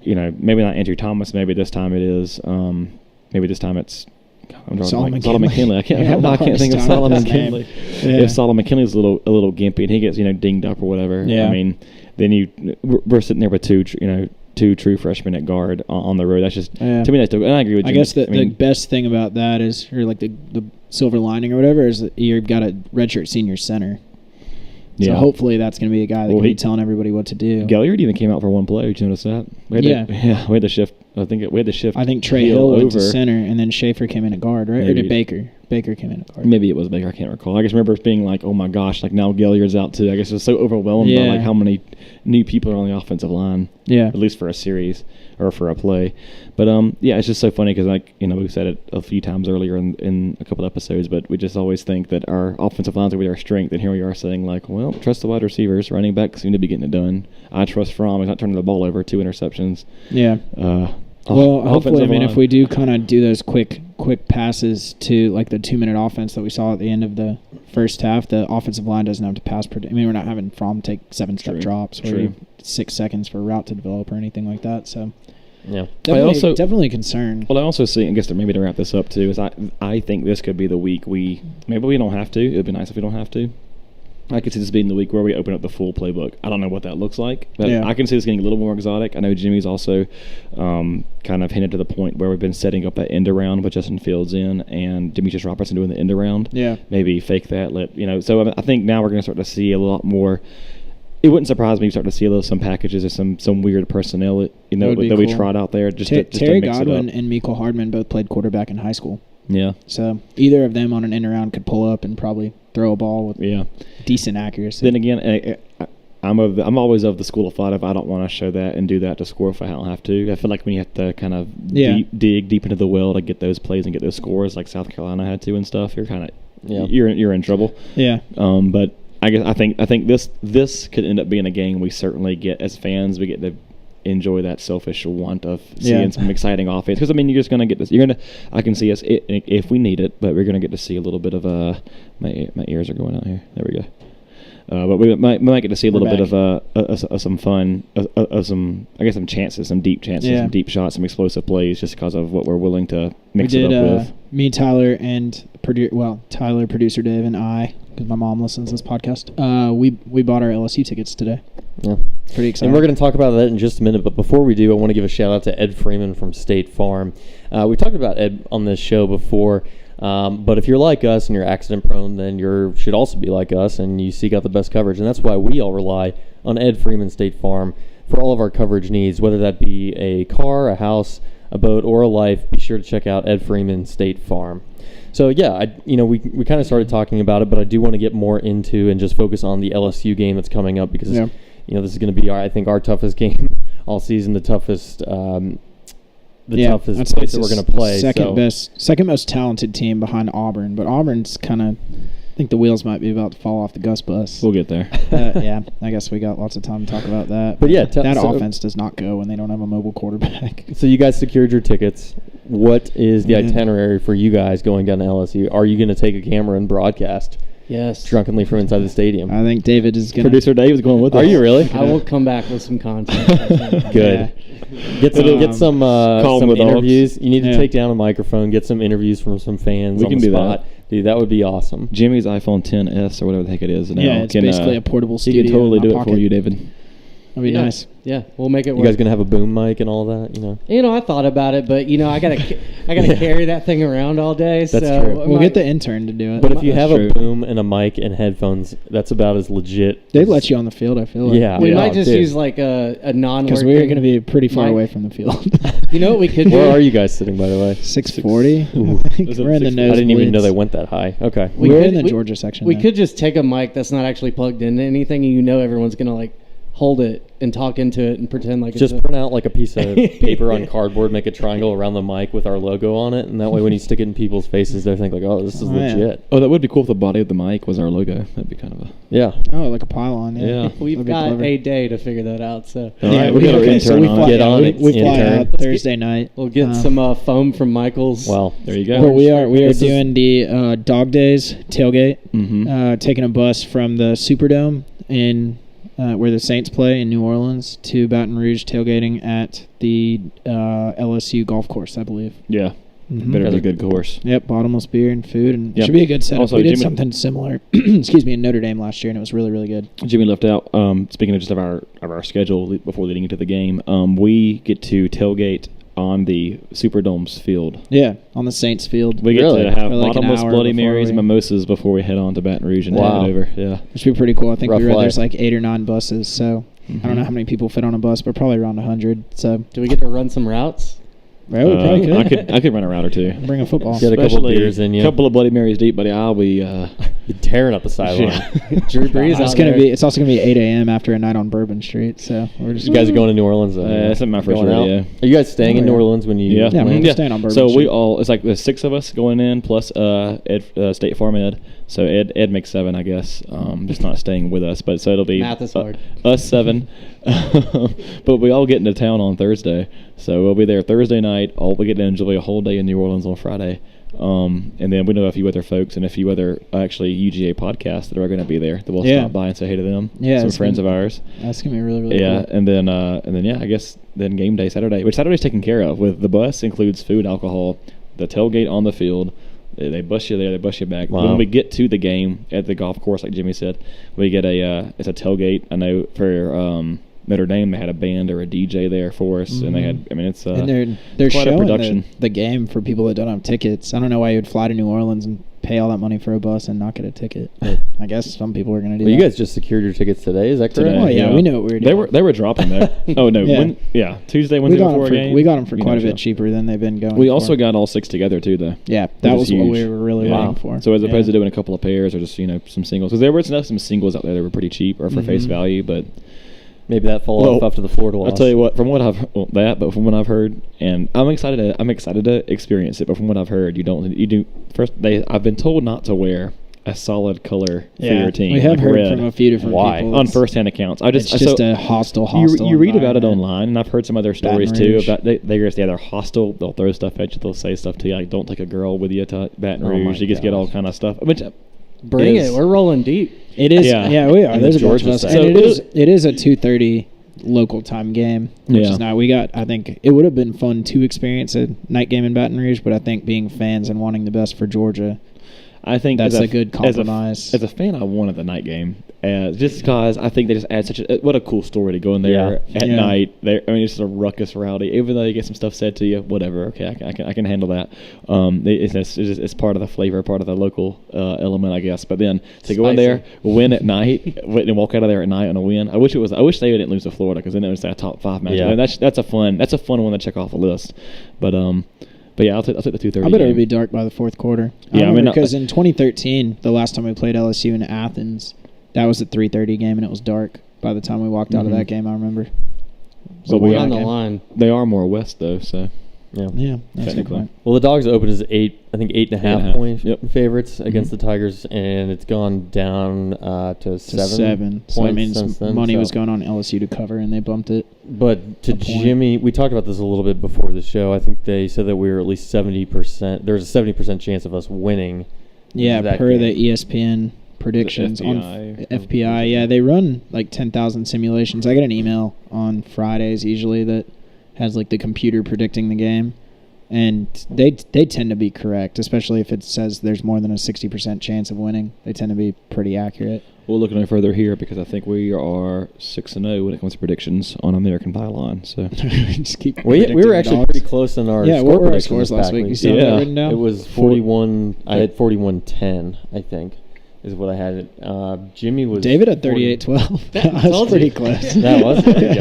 maybe not Andrew Thomas. Maybe this time it is. Maybe this time it's. Solomon Kinley. I can't think of Solomon Kinley. Yeah. If Solomon Kinley's a little gimpy and he gets dinged up or whatever, I mean, then we're sitting there with two true freshmen at guard on the road. That's just to me that's and I agree with you. I guess the best thing about that is, or like the silver lining or whatever, is that you've got a redshirt senior center. So hopefully that's going to be a guy that can be telling everybody what to do. Galliard even came out for one play. Did you notice that? We had to shift. I think Trey Hill went to center, and then Schaefer came in at guard, right? Maybe. Or did Baker? Baker came in at guard. Maybe it was Baker. I can't recall. I just remember it being like, oh my gosh, like now Galliard's out too. I guess it was so overwhelmed by like how many new people are on the offensive line. Yeah. At least for a series or for a play. But it's just so funny because we've said it a few times earlier in a couple episodes, but we just always think that our offensive line's going to be our strength, and here we are saying like, well, trust the wide receivers. Running backs seem to be getting it done. I trust Fromm. He's not turning the ball over. 2 interceptions. Yeah. Well, hopefully, if we do kind of do those quick passes to like the 2-minute offense that we saw at the end of the first half, the offensive line doesn't have to pass. We're not having Fromm take 7-step drops or 6 seconds for a route to develop or anything like that. So, definitely a concern. Well, I also see, I guess maybe to wrap this up too, is I think this could be the week maybe we don't have to. It would be nice if we don't have to. I could see this being the week where we open up the full playbook. I don't know what that looks like, but I can see this getting a little more exotic. I know Jimmy's also kind of hinted to the point where we've been setting up that end around with Justin Fields in and Demetrius Robertson doing the end around. Yeah, maybe fake that. So I think now we're going to start to see a lot more. It wouldn't surprise me if you start to see some packages or some weird personnel that we trot out there. Terry Godwin and Mecole Hardman both played quarterback in high school. Yeah. So either of them on an end around could pull up and probably throw a ball with decent accuracy. Then again, I'm always of the school of thought if I don't want to show that and do that to score if I don't have to. I feel like when you have to kind of dig deep into the well to get those plays and get those scores like South Carolina had to and stuff, you're kind of you're in trouble. Yeah. But I think this could end up being a game we certainly get as fans. We get to enjoy that selfish want of seeing some exciting offense, because you're just going to get this. I can see us if we need it, but we're going to get to see a little bit of my ears are going out here. There we go. But we might get to see a little bit of some fun, some chances, some deep chances, some deep shots, some explosive plays, just because of what we're willing to mix it up with. Me, Tyler, and Tyler, producer Dave, and I, because my mom listens to this podcast. We bought our LSU tickets today. Yeah. Pretty exciting. And we're going to talk about that in just a minute, but before we do, I want to give a shout out to Ed Freeman from State Farm. We talked about Ed on this show before. But if you're like us and you're accident prone, then you should also be like us and you seek out the best coverage. And that's why we all rely on Ed Freeman State Farm for all of our coverage needs, whether that be a car, a house, a boat, or a life. Be sure to check out Ed Freeman State Farm. So yeah, we kind of started talking about it, but I do want to get more into and just focus on the LSU game that's coming up because this is going to be I think our toughest game all season, the toughest toughest place that we're going to play. Second most talented team behind Auburn, but Auburn's kind of, I think the wheels might be about to fall off the Gus bus. We'll get there. Yeah, I guess we got lots of time to talk about that. But yeah, that offense does not go when they don't have a mobile quarterback. So you guys secured your tickets. What is the itinerary for you guys going down to LSU? Are you going to take a camera and broadcast? Yes. Drunkenly from inside the stadium. I think David is going to. Producer Dave is going with us. Are you really? I will come back with some content. Good. Get some interviews. You need to take down a microphone, get some interviews from some fans on the spot. Dude, that would be awesome. Jimmy's iPhone XS or whatever the heck it is. Now it's basically a portable studio. He can totally do it for you, David. That'd be nice. Yeah, we'll make it work. You guys gonna have a boom mic and all that, I thought about it, but I gotta carry that thing around all day. That's so true. We'll get the intern to do it. But if you have a boom and a mic and headphones, that's about as legit. They'd let you on the field, I feel like. Yeah, we might just use like a non-working. Because we're going to be pretty far away from the field. You know what we could do? Where are you guys sitting, by the way? 640. We're in the nose. I didn't even know they went that high. Okay. We're in the Georgia section. We could just take a mic that's not actually plugged into anything, and everyone's going to hold it and talk into it and pretend like just print out like a piece of paper on cardboard, make a triangle around the mic with our logo on it, and that way when you stick it in people's faces, they think like, oh, this is legit. Oh, that would be cool if the body of the mic was our logo. That'd be kind of like a pylon. Yeah. We've got a day to figure that out. So we got our intern on. Get on it. We fly out Thursday night. We'll get some foam from Michael's. Well, there you go. Well, we are doing the Dog Days tailgate, taking a bus from the Superdome in where the Saints play in New Orleans to Baton Rouge, tailgating at the LSU golf course, I believe. Yeah. Better be a good course. Yep, bottomless beer and food, and it should be a good setup. Also, we did something similar, in Notre Dame last year, and it was really, really good. Jimmy left out, speaking of just of our schedule before leading into the game, we get to tailgate on the Superdome's field. Yeah, on the Saints field. We get to have bottomless Bloody Marys and mimosas before we head on to Baton Rouge and head over. Yeah, which would be pretty cool. I think there's like 8 or 9 buses, so I don't know how many people fit on a bus, but probably around 100. So, do we get to run some routes? Right, we probably could. I could run a route or two. Bring a football. Get a couple beers in you. A couple of Bloody Marys deep, buddy. I'll be tearing up the sideline. Drew Brees It's also gonna be 8 a.m. after a night on Bourbon Street. So we're just. You guys are going to New Orleans. That's my first rodeo. Are you guys staying in New Orleans when you? Yeah, we're staying on Bourbon Street. So we all. It's like the 6 of us going in plus Ed, State Farm Ed. So Ed makes 7, I guess. Just not staying with us, but so it'll be math is hard. Us 7. But we all get into town on Thursday, so we'll be there Thursday night. We get to enjoy a whole day in New Orleans on Friday, and then we know a few other folks and a few other actually UGA podcasts that are going to be there that we'll stop by and say hey to them. Yeah, some friends of ours. That's gonna be really really cool. And then I guess then game day Saturday, which Saturday's taken care of with the bus includes food, alcohol, the tailgate on the field. They bus you there, they bus you back. Wow. When we get to the game at the golf course, like Jimmy said, we get it's a tailgate. I know for Notre Dame, they had a band or a DJ there for us, and they had. I mean, it's and they're quite showing a production. The game for people that don't have tickets. I don't know why you would fly to New Orleans and pay all that money for a bus and not get a ticket. But I guess some people are going to do that. You guys just secured your tickets today, is that correct? Well, yeah, we knew what we were doing. They were dropping there. Oh no, Tuesday, Wednesday before a game. We got them for quite a bit cheaper than they've been going. We also got all 6 together too, though. Yeah, that was what we were really waiting for. So as opposed to doing a couple of pairs or just some singles, because there were some singles out there that were pretty cheap or for face value, but. Maybe that fall off to the Florida loss. I'll tell you what. From what I've heard, and I'm excited to experience it. But from what I've heard, I've been told not to wear a solid color for your team. We have heard red. from a few different people. On first-hand accounts. It's just a hostile You read about it online, and I've heard some other stories too about they're hostile. They'll throw stuff at you. They'll say stuff to you like, "Don't take a girl with you to Baton Rouge." You just get all kind of stuff. Bring it. We're rolling deep. It is. Yeah, we are. There's a bunch of us. And it is a 2:30 local time game, which is not. I think it would have been fun to experience a night game in Baton Rouge, but I think being fans and wanting the best for Georgia. I think That's as a good compromise. As a fan, I wanted the night game, just because I think they just add such what a cool story to go in there at night. It's just a ruckus rowdy. Even though you get some stuff said to you, whatever. Okay, I can handle that. It's part of the flavor, part of the local element, I guess. But then to go in there, win at night, and walk out of there at night on a win. I wish they didn't lose to Florida, because then it was that top 5 match. Yeah. And that's a fun one to check off the list. But yeah, I'll take the 2:30. I bet it would be dark by the fourth quarter. Yeah, because in 2013, the last time we played LSU in Athens, that was a 3:30 game, and it was dark by the time we walked out of that game. I remember. So we're on the line. They are more west though, so Yeah, that's a good point. Well, the Dogs opened as 8.5 point favorites against Mm-hmm. the Tigers, and it's gone down to 7 So that points means since then. money was going on LSU to cover, and they bumped it. But to a point. Jimmy, we talked about this a little bit before the show. I think they said that we were at least 70%. There's a 70% chance of us winning. Yeah, that per game. the ESPN predictions on FPI. FPI. Yeah, they run like 10,000 simulations. I get an email on Fridays usually that has like the computer predicting the game, and they tend to be correct, especially if it says there's more than a 60% chance of winning. They tend to be pretty accurate. We'll look no further here, because I think we are 6-0 when it comes to predictions on American Pylon. So Just keep We predicting were the actually Dogs. pretty close in our Yeah, score what were our predictions scores this last back week? You week. still have that written down? It was 41. I had 41-10, I think, is what I had it. Jimmy was David had 40. 38-12. That That was told pretty you. close. That was there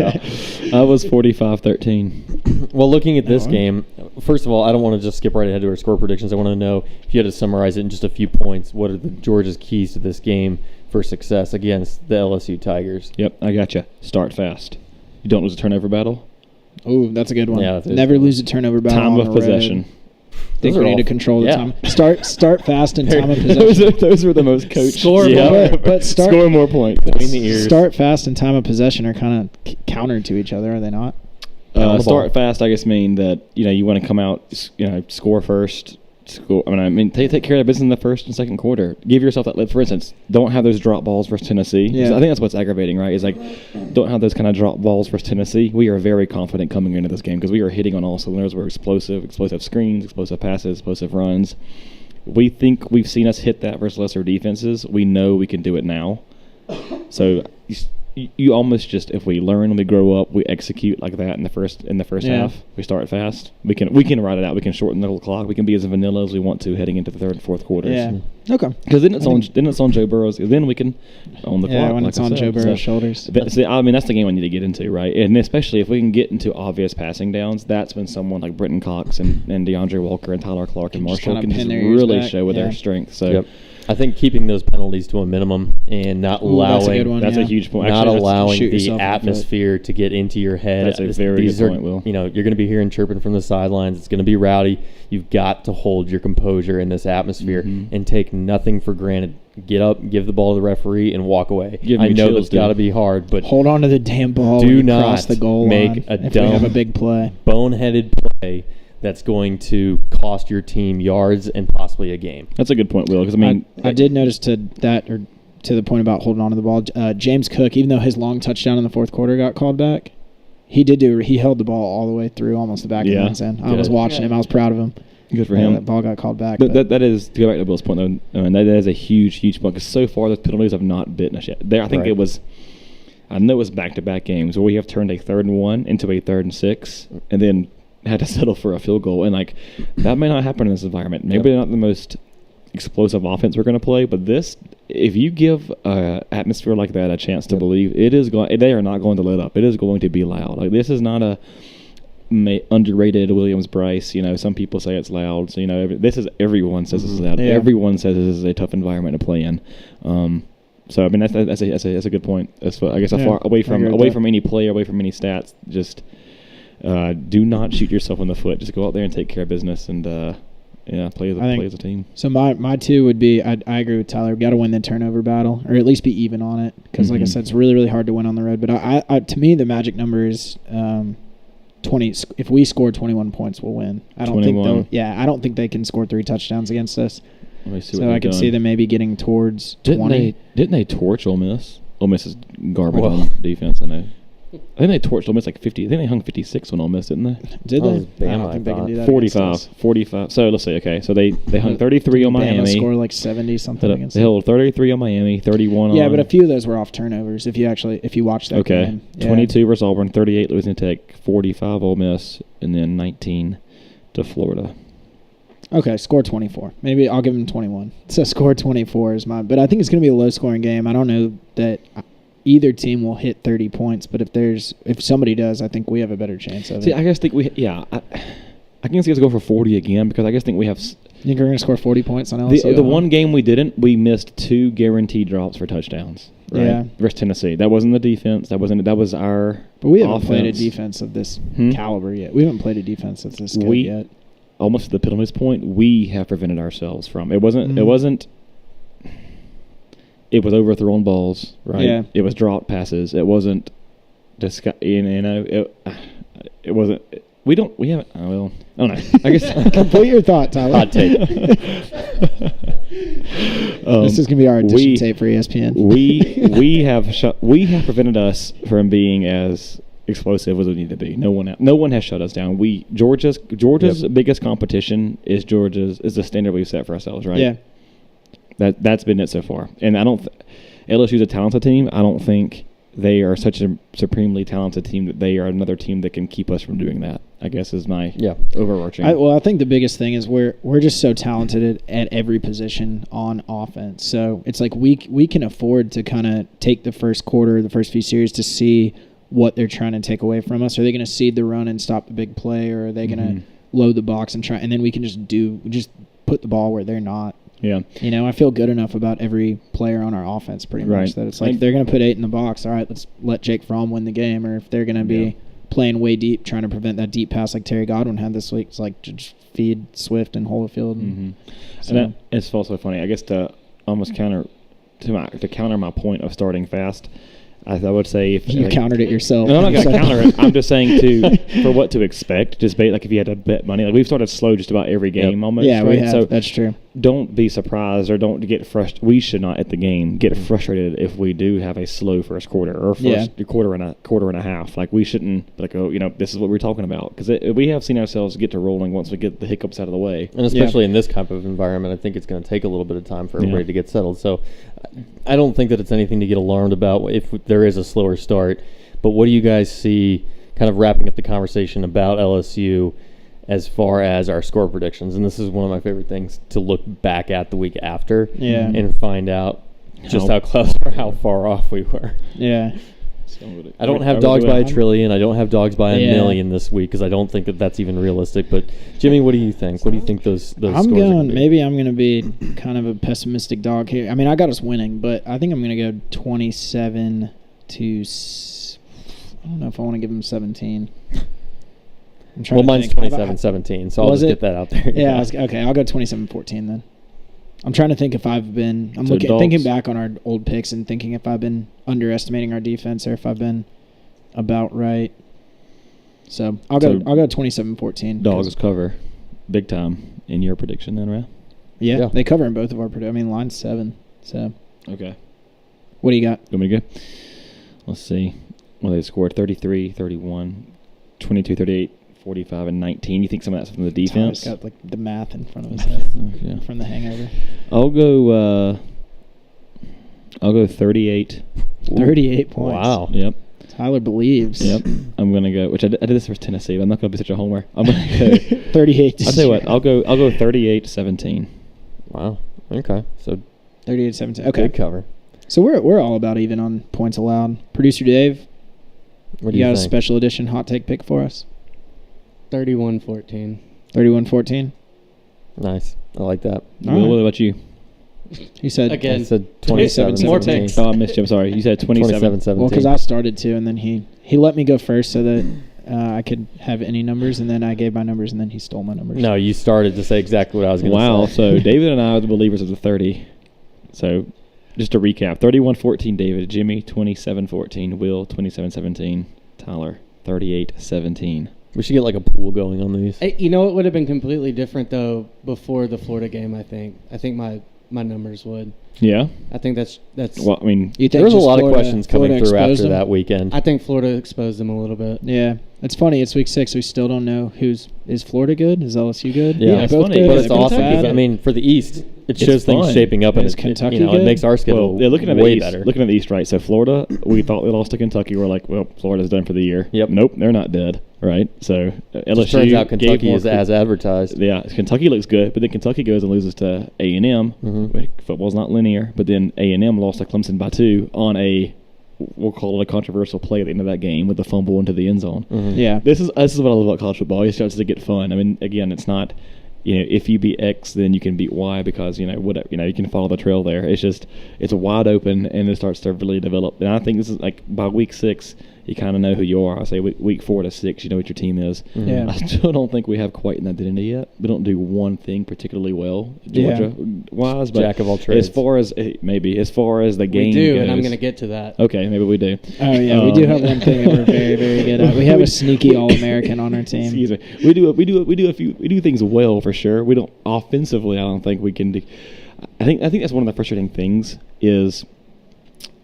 you go. I was 45-13. Well, looking at this Oh. game, first of all, I don't want to just skip right ahead to our score predictions. I want to know, if you had to summarize it in just a few points, what are the Georgia's keys to this game for success against the LSU Tigers? Yep, I got you. Start fast. You don't lose a turnover battle. Oh, that's a good one. Yeah, that's a good Never one. lose a turnover battle Time on of the road. possession. Think Those we are need to all- control the yeah. time. Start fast and time of those, possession. those were the most coached. Score Yeah. more, but start- Score more points. Between the ears. Start fast and time of possession are kind of counter to each other, are they not? On the Start ball. fast, I guess, mean that you want to come out, score first. Take care of business in the first and second quarter. Give yourself that. For instance, don't have those drop balls versus Tennessee. Yeah. So I think that's what's aggravating, right? Is like, don't have those kind of drop balls versus Tennessee. We are very confident coming into this game because we are hitting on all cylinders. We're explosive screens, explosive passes, explosive runs. We think we've seen us hit that versus lesser defenses. We know we can do it now. So you almost just, if we learn, we grow up, we execute like that in the first Yeah. half. We start fast. We can ride it out. We can shorten the clock. We can be as vanilla as we want to heading into the third and fourth quarters. Yeah. Okay. Because then it's on Joe Burrow's. Then we can own the clock. Yeah, when like it's I on said. Joe Burrow's So, shoulders. that's the game I need to get into, right? And especially if we can get into obvious passing downs, that's when someone like Britton Cox and DeAndre Walker and Tyler Clark and Just Marshall kinda can just pin their ears really back. show with Yeah. their strength. So Yep. I think keeping those penalties to a minimum and not Ooh, that's a good allowing one. that's yeah. a huge point. not Actually, that's- allowing shoot the yourself in the foot. atmosphere to get into your head. That's a very These good are- point, Will. You're going to be hearing chirping from the sidelines. It's going to be rowdy. You've got to hold your composure in this atmosphere and take nothing for granted. Get up, give the ball to the referee, and walk away. Give I me know chills, that's got to dude. be hard, but Hold on to the damn ball Do when you not cross the goal make line a if we have dumb- a big play. boneheaded play that's going to cost your team yards and possibly a game. That's a good point, Will. Because I did notice to the point about holding on to the ball. James Cook, even though his long touchdown in the fourth quarter got called back, he held the ball all the way through, almost the back of the Yeah. end zone. I was Good. watching him. I was proud of him. good for him. That ball got called back. That is, to go back to Will's point, though, that is a huge point. Because so far, those penalties have not bitten us yet. I think Right. I know it was back-to-back games where we have turned a 3rd and 1 into a 3rd and 6, and then had to settle for a field goal. And, that may not happen in this environment. Maybe they're not the most explosive offense we're going to play, but this, if you give atmosphere like that a chance to believe, they are not going to let up. It is going to be loud. This is not a underrated Williams-Brice. Some people say it's loud. So, everyone says this is loud. Yeah. Everyone says this is a tough environment to play in. So that's a good point. I guess Yeah, far away I agree with away that. from any play, away from any stats. Just do not shoot yourself in the foot. Just go out there and take care of business and play as a team. So my two would be, I agree with Tyler. We've got to win the turnover battle, or at least be even on it. Because like I said, it's really, really hard to win on the road. But I to me, the magic number is 20. If we score 21 points, we'll win. I don't 21. think I don't think they can score 3 touchdowns against us. Let me see what So I they've can done. see them maybe getting towards 20. Didn't they torch Ole Miss? Ole Miss is garbage Well. on defense. I know. I think they torched Ole Miss like 50. I think they hung 56 on Ole Miss, didn't they? Did That they? was Bama, I don't think they can I do that. 45. 45. So let's see. Okay, so they hung 33 on Bama Miami. score like 70 something against They them. held 33 on Miami, 31 on. Yeah, but a few of those were off turnovers. If you watch that Okay, game. Yeah. 22 versus Auburn, 38 Louisiana Tech, 45 Ole Miss, and then 19 to Florida. Okay, score 24. Maybe I'll give them 21. So score 24 is mine. But I think it's going to be a low-scoring game. I don't know that either team will hit 30 points, but if somebody does, I think we have a better chance of See, it. I guess think we I can see us go for 40 again because I guess think we have You think we're going to score 40 points on LSU? the one game we didn't. We missed 2 guaranteed drops for touchdowns. Right? Yeah. Versus Tennessee. That wasn't the defense. That was our. But we haven't offense. played a defense of this caliber yet. We haven't played a defense that's this good yet. Almost to the Pylon's point, we have prevented ourselves from. It wasn't. Mm-hmm. It wasn't. It was overthrown balls, right? Yeah. It was dropped passes. It wasn't. It wasn't. We haven't. Oh, well, I don't know. I guess. Complete your thought, Tyler. Hot take. This is going to be our audition tape for ESPN. we have prevented us from being as explosive as we need to be. No one has shut us down. Georgia's biggest competition is the standard we've set for ourselves, right? Yeah. That's been it so far. And LSU's a talented team. I don't think they are such a supremely talented team that they are another team that can keep us from doing that, I guess is my overarching. I think the biggest thing is we're just so talented at every position on offense. So it's like we can afford to kind of take the first quarter, the first few series to see what they're trying to take away from us. Are they going to seed the run and stop the big play, or are they going to load the box and try? And then we can just put the ball where they're not. Yeah. I feel good enough about every player on our offense pretty much Right. that it's like they're going to put 8 in the box. All right, let's let Jake Fromm win the game. Or if they're going to be playing way deep, trying to prevent that deep pass like Terry Godwin had this week, it's like just feed Swift and Holyfield. And, And it's also funny. I guess to almost counter my point of starting fast, I would say if you countered it yourself. No, I'm not going to counter it. I'm just saying for what to expect. Just like if you had to bet money, like we've started slow just about every game almost. Yeah, right? we have. So that's true. Don't be surprised or don't get frustrated. We should not at the game get frustrated if we do have a slow first quarter or quarter and a half. Like we shouldn't be like, this is what we're talking about, because we have seen ourselves get to rolling once we get the hiccups out of the way. And especially in this type of environment, I think it's going to take a little bit of time for everybody to get settled. So I don't think that it's anything to get alarmed about if there is a slower start. But what do you guys see kind of wrapping up the conversation about LSU as far as our score predictions? And this is one of my favorite things to look back at the week after and find out just how close or how far off we were. Yeah. I don't have dogs by a trillion. I don't have dogs by a million this week because I don't think that that's even realistic. But Jimmy, what do you think? What do you think those scores are going to be? Maybe I'm going to be kind of a pessimistic dog here. I mean, I got us winning, but I think I'm going to go 27 to. I don't know if I want to give them 17. Well, mine's 27-17, so I'll just get that out there. Yeah. Okay, I'll go 27-14 then. I'm trying to think if I've been. Thinking back on our old picks and thinking if I've been underestimating our defense or if I've been about right. So I'll go 27-14. Dogs cover big time in your prediction then, right? Yeah, they cover in both of our predictions. I mean, line's 7. So okay. What do you got? You want me to go? Let's see. Well, they scored 33, 31, 22, 38. 45 and 19. You think some of that's from the defense? Tyler's got like the math in front of his head from the hangover. I'll go 38. 38 points. Wow. Yep. Tyler believes. Yep. I'm gonna go. Which I did this for Tennessee. But I'm not gonna be such a homer. I'm gonna go 38. I'll tell you what. I'll go 38-17. Wow. Okay. So 38-17. Okay. Good cover. So we're all about even on points allowed. Producer Dave, what do you got think? a special edition hot take pick for us? 31-14. 31-14. Nice. I like that. Will, what about you? He said Again. I said 27-17. More picks. Oh, I missed you. I'm sorry. You said 27. 27-17. Well, because I started to, and then he let me go first so that I could have any numbers, and then I gave my numbers, and then he stole my numbers. No, you started to say exactly what I was going to say. Wow. So David and I are the believers of the 30. So just to recap, 31-14 David, Jimmy 27-14, Will 27-17, Tyler 38-17. We should get like a pool going on these. You know what would have been completely different, though, before the Florida game, I think? I think my numbers would. Yeah. I think that's. Well, I mean, You think There was a just lot of Florida- questions coming Florida through exposed after them? that weekend. I think Florida exposed them a little bit. Yeah, it's funny. It's week 6. We still don't know is Florida good? Is LSU good? Yeah, it's both funny, good. But Yeah, it's Kentucky awesome. bad. Because, I mean, for the East, it It's shows things fun. shaping up, and Is it, Kentucky you know, good? it makes our schedule well, yeah, looking at way the East, better. looking at the East, right? So Florida, we thought they lost to Kentucky. We're like, well, Florida's done for the year. Yep. Nope, they're not dead, right? So LSU Just turns out gave Kentucky more is as advertised. Yeah, Kentucky looks good, but then Kentucky goes and loses to A&M. Mhm. Football's not linear, but then A&M lost to Clemson by 2 on we'll call it a controversial play at the end of that game with the fumble into the end zone. Yeah. This is what I love about college football. It starts to get fun. I mean, again, it's not, if you beat X, then you can beat Y because whatever, you can follow the trail there. It's wide open and it starts to really develop. And I think this is like by week 6, you kind of know who you are. I say week 4 to 6, you know what your team is. Yeah. I still don't think we have quite an identity yet. We don't do one thing particularly well, Yeah. Georgia-wise. But Jack of all trades. as far as the game We do, goes, and I'm going to get to that. Okay, maybe we do. Oh yeah, we do have one thing that we're very, very good at. We have a sneaky All-American on our team. Excuse me. We do things well for sure. We don't offensively. I don't think we can do. I think that's one of the frustrating things is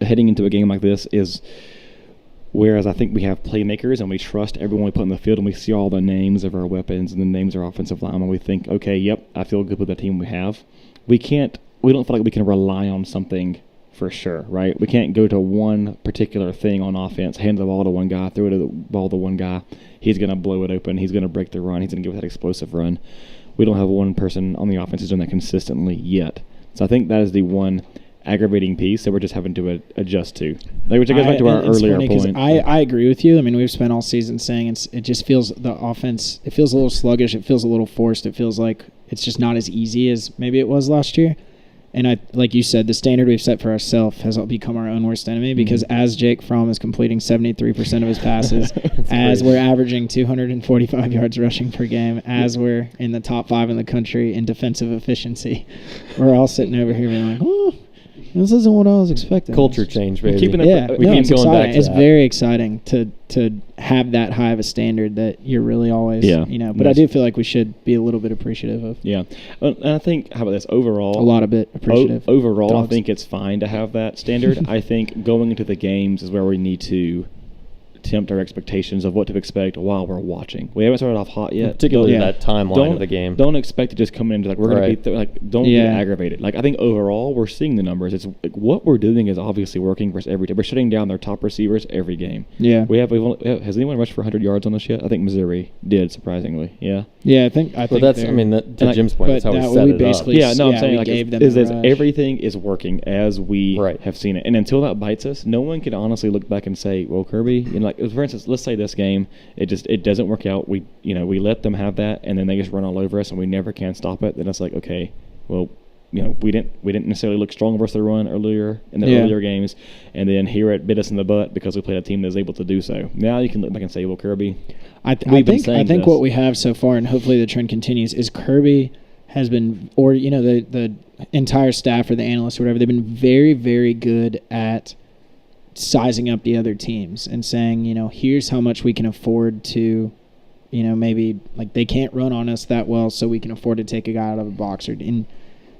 heading into a game like this is. Whereas I think we have playmakers and we trust everyone we put in the field and we see all the names of our weapons and the names of our offensive linemen. We think, okay, yep, I feel good with the team we have. We don't feel like we can rely on something for sure, right? We can't go to one particular thing on offense, hand the ball to one guy, throw the ball to one guy. He's going to blow it open. He's going to break the run. He's going to give us that explosive run. We don't have one person on the offense who's done that consistently yet. So I think that is the one aggravating piece that we're just having to adjust to. Which goes back to our It's earlier funny 'cause point. I agree with you. I mean, we've spent all season saying it just feels the offense. It feels a little sluggish. It feels a little forced. It feels like it's just not as easy as maybe it was last year. And like you said, the standard we've set for ourselves has become our own worst enemy because as Jake Fromm is completing 73% of his passes, as we're averaging 245 yards rushing per game, as we're in the top 5 in the country in defensive efficiency, we're all sitting over here being like, oh, this isn't what I was expecting. Culture change, baby. keeping it- Yeah, we no, keep it's going back exciting. to It's that. very exciting to have that high of a standard that you're really always, Yeah. But I do feel like we should be a little bit appreciative of. Yeah. And I think, how about this, overall? A lot of it appreciative. Overall, Dogs. I think it's fine to have that standard. I think going into the games is where we need to tempt our expectations of what to expect while we're watching. We haven't started off hot yet. Particularly Yeah. that timeline of the game. Don't expect to just come in like we're going Right. to be don't Yeah. get aggravated. Like I think overall we're seeing the numbers. It's like what we're doing is obviously working for us every day. We're shutting down their top receivers every game. Yeah. Has anyone rushed for 100 yards on us yet? I think Missouri did surprisingly. Yeah. Yeah, I think. But that's, I mean, to and Jim's point, but that's how we that set we it basically- up. Yeah, no, I'm Yeah, saying we like gave them is the this rush. everything is working as we Right. have seen it, and until that bites us, no one can honestly look back and say, "Well, Kirby," like for instance, let's say this game, it doesn't work out. We let them have that, and then they just run all over us, and we never can stop it. Then it's like, okay, well, we didn't necessarily look strong versus the run earlier in the earlier games, and then here it bit us in the butt because we played a team that was able to do so. Now you can look back and say, "Well, Kirby." I We've been think saying this. what we have so far, and hopefully the trend continues, is Kirby has been, or the entire staff or the analysts or whatever, they've been very, very good at sizing up the other teams and saying, here's how much we can afford to, maybe like they can't run on us that well, so we can afford to take a guy out of a box.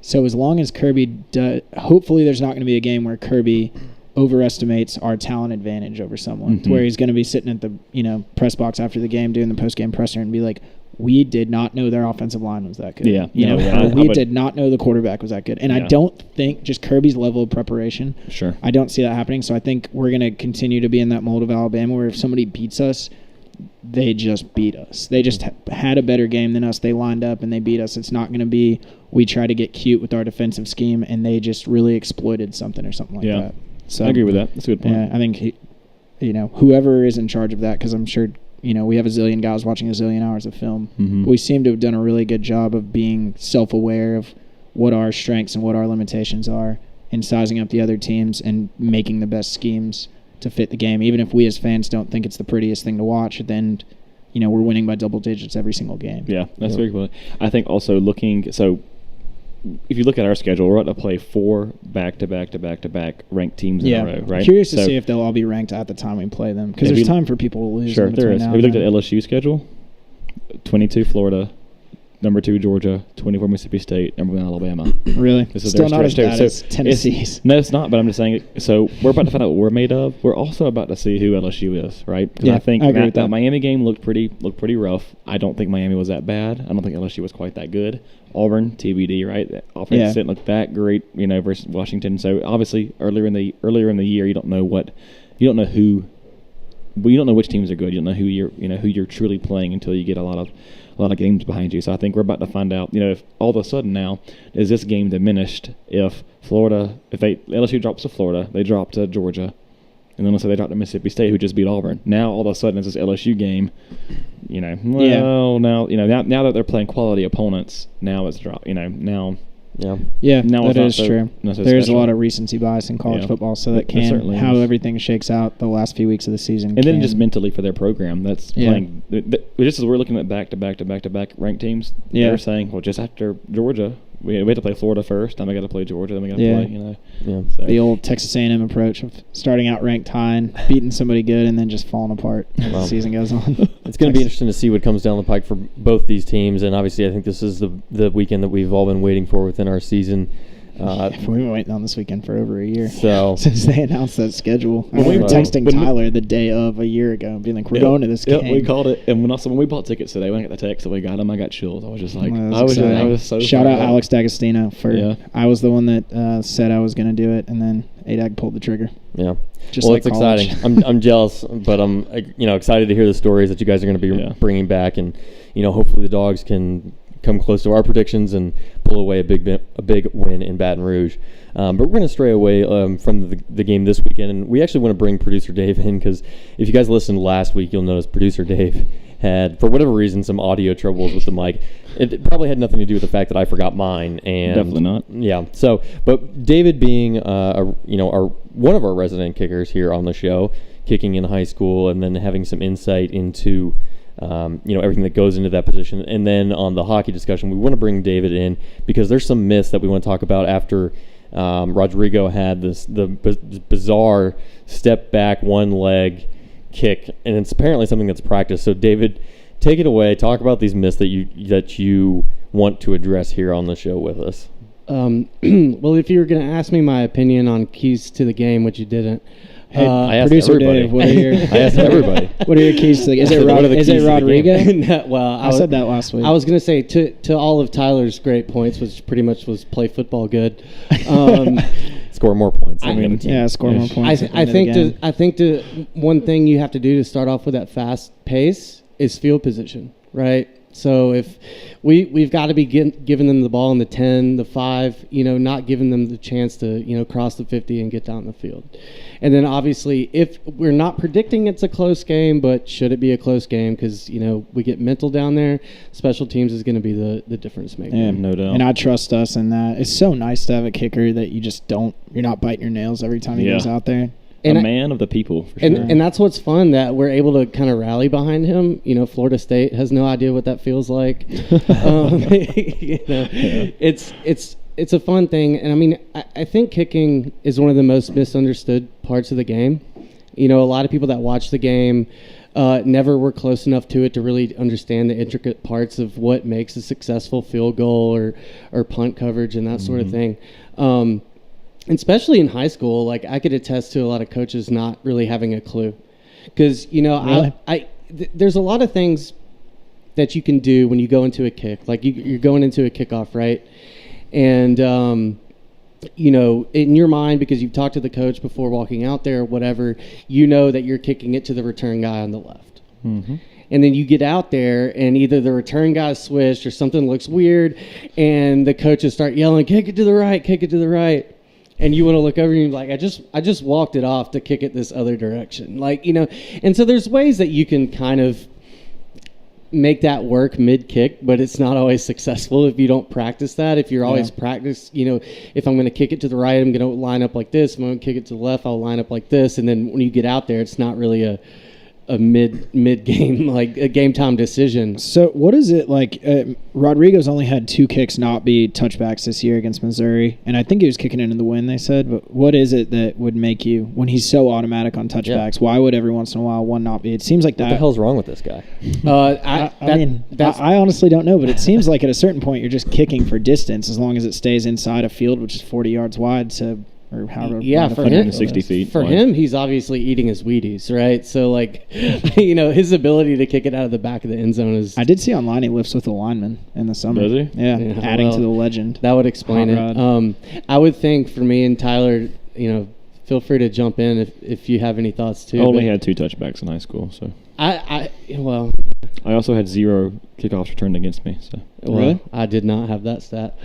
So as long as Kirby does, hopefully there's not going to be a game where Kirby overestimates our talent advantage over someone, to where he's going to be sitting at the press box after the game doing the post game presser and be like, we did not know their offensive line was that good. Yeah. We did not know the quarterback was that good. And I don't think just Kirby's level of preparation. Sure. I don't see that happening. So I think we're going to continue to be in that mold of Alabama where if somebody beats us, they just beat us. They just had a better game than us. They lined up and they beat us. It's not going to be we try to get cute with our defensive scheme and they just really exploited something or something like that. So I agree with that. That's a good point. Yeah, I think whoever is in charge of that, because I'm sure we have a zillion guys watching a zillion hours of film. Mm-hmm. We seem to have done a really good job of being self-aware of what our strengths and what our limitations are and sizing up the other teams and making the best schemes to fit the game. Even if we as fans don't think it's the prettiest thing to watch, then we're winning by double digits every single game. Yeah, that's very cool. I think also if you look at our schedule, we're about to play 4 back-to-back ranked teams in a row, right? Curious to see if they'll all be ranked at the time we play them, because there's time for people to lose. Sure, in there between is. now Have you and looked at then. LSU schedule? 22 Florida, number 2 Georgia, 24 Mississippi State, number 1 Alabama. Really? This is Still their not as stretch, bad too. as Tennessee's. No, it's not, but I'm just saying. So we're about to find out what we're made of. We're also about to see who LSU is, right? 'Cause Yeah, I think I agree with that. Miami game looked pretty rough. I don't think Miami was that bad. I don't think LSU was quite that good. Auburn, TBD, right? That offense didn't look that great, versus Washington. So obviously earlier in the year, you don't know which teams are good. You don't know who you're truly playing until you get a lot of games behind you. So I think we're about to find out. If all of a sudden now is this game diminished if LSU drops to Florida, they drop to Georgia, and then let's say they drop to Mississippi State, who just beat Auburn. Now all of a sudden it's this LSU game. Now that they're playing quality opponents, now it's drop. Now. Yeah, Now that is true. not so There's special. a lot of recency bias in college football, so that There can certainly how is. everything shakes out the last few weeks of the season. And then just mentally for their program, that's playing. Just as we're looking at back to back ranked teams, they're saying, well, just after Georgia, we have to play Florida first. Then we got to play Georgia. Then we got to play. So. The old Texas A&M approach of starting out ranked high and beating somebody good, and then just falling apart as the season goes on. It's going to be interesting to see what comes down the pike for both these teams, and obviously I think this is the weekend that we've all been waiting for within our season. We've been waiting on this weekend for over a year. So since they announced that schedule, I When we remember were texting Tyler the day of a year ago, being like, "We're going to this game." Yeah, we called it, and when we bought tickets today, when I got the text that we got them, I got chills. I was just like, Well, I was exciting. so Shout out fired up. Alex D'Agostino for. Yeah. I was the one that said I was going to do it, and then ADAG pulled the trigger. yeah, Just well, like it's college. exciting. I'm jealous, but I'm excited to hear the stories that you guys are going to be bringing back, and hopefully the Dogs can come close to our predictions and pull away a big win in Baton Rouge. But we're going to stray away from the game this weekend, and we actually want to bring producer Dave in because if you guys listened last week, you'll notice producer Dave had, for whatever reason, some audio troubles with the mic. It probably had nothing to do with the fact that I forgot mine, and Definitely not. Yeah. So, but David being one of our resident kickers here on the show, kicking in high school, and then having some insight into everything that goes into that position. And then on the hockey discussion, we want to bring David in because there's some myths that we want to talk about after Rodrigo had the bizarre step back one leg kick, and it's apparently something that's practiced. So David, take it away. Talk about these myths that you want to address here on the show with us. Well, if you were going to ask me my opinion on keys to the game, which you didn't, I asked Producer everybody. Dave, what are your I asked everybody. what are your keys to the? Is it What are the Is keys it to the Rodrigo? No, well, I said that last week. I was going to say to all of Tyler's great points, which pretty much was play football good. Score more points. I mean, score more points. I think one thing you have to do to start off with that fast pace is field position, right? So if we've got to be giving them the ball in the 10, the 5, not giving them the chance to, cross the 50 and get down the field. And then obviously if we're not predicting it's a close game, but should it be a close game because, we get mental down there, special teams is going to be the difference maker. Yeah, no doubt. And I trust us in that. It's so nice to have a kicker that you're not biting your nails every time he goes out there. And a man of the people, for sure. And that's what's fun, that we're able to kind of rally behind him. Florida State has no idea what that feels like. It's a fun thing. And, I mean, I think kicking is one of the most misunderstood parts of the game. A lot of people that watch the game never were close enough to it to really understand the intricate parts of what makes a successful field goal or punt coverage and that sort of thing. Especially in high school, like I could attest to a lot of coaches not really having a clue, because Really? There's a lot of things that you can do when you go into a kick. Like you're going into a kickoff, right? And in your mind, because you've talked to the coach before walking out there or whatever, that you're kicking it to the return guy on the left. Mm-hmm. And then you get out there, and either the return guy's swished or something looks weird, and the coaches start yelling, "Kick it to the right, kick it to the right." And you want to look over and you're like, I just walked it off to kick it this other direction. And so there's ways that you can kind of make that work mid-kick, but it's not always successful if you don't practice that. If you're always practice, if I'm going to kick it to the right, I'm going to line up like this. If I'm going to kick it to the left, I'll line up like this. And then when you get out there, it's not really a mid game, like a game time decision. So what is it like? Rodrigo's only had 2 kicks not be touchbacks this year against Missouri, and I think he was kicking it in the win. They said, but what is it that would make you, when he's so automatic on touchbacks, why would every once in a while one not be? It seems like that. What the hell's wrong with this guy? I honestly don't know, but it seems like at a certain point you're just kicking for distance as long as it stays inside a field which is 40 yards wide. So. Or however for him, 160 feet. For him, he's obviously eating his Wheaties, right? So, like, his ability to kick it out of the back of the end zone is. I did see online he lifts with a lineman in the summer. Does he? Yeah, adding to the legend. That would explain it. I would think for me and Tyler, feel free to jump in if you have any thoughts too. I only had 2 touchbacks in high school, so. I also had 0 kickoffs returned against me. So. Well, I did not have that stat.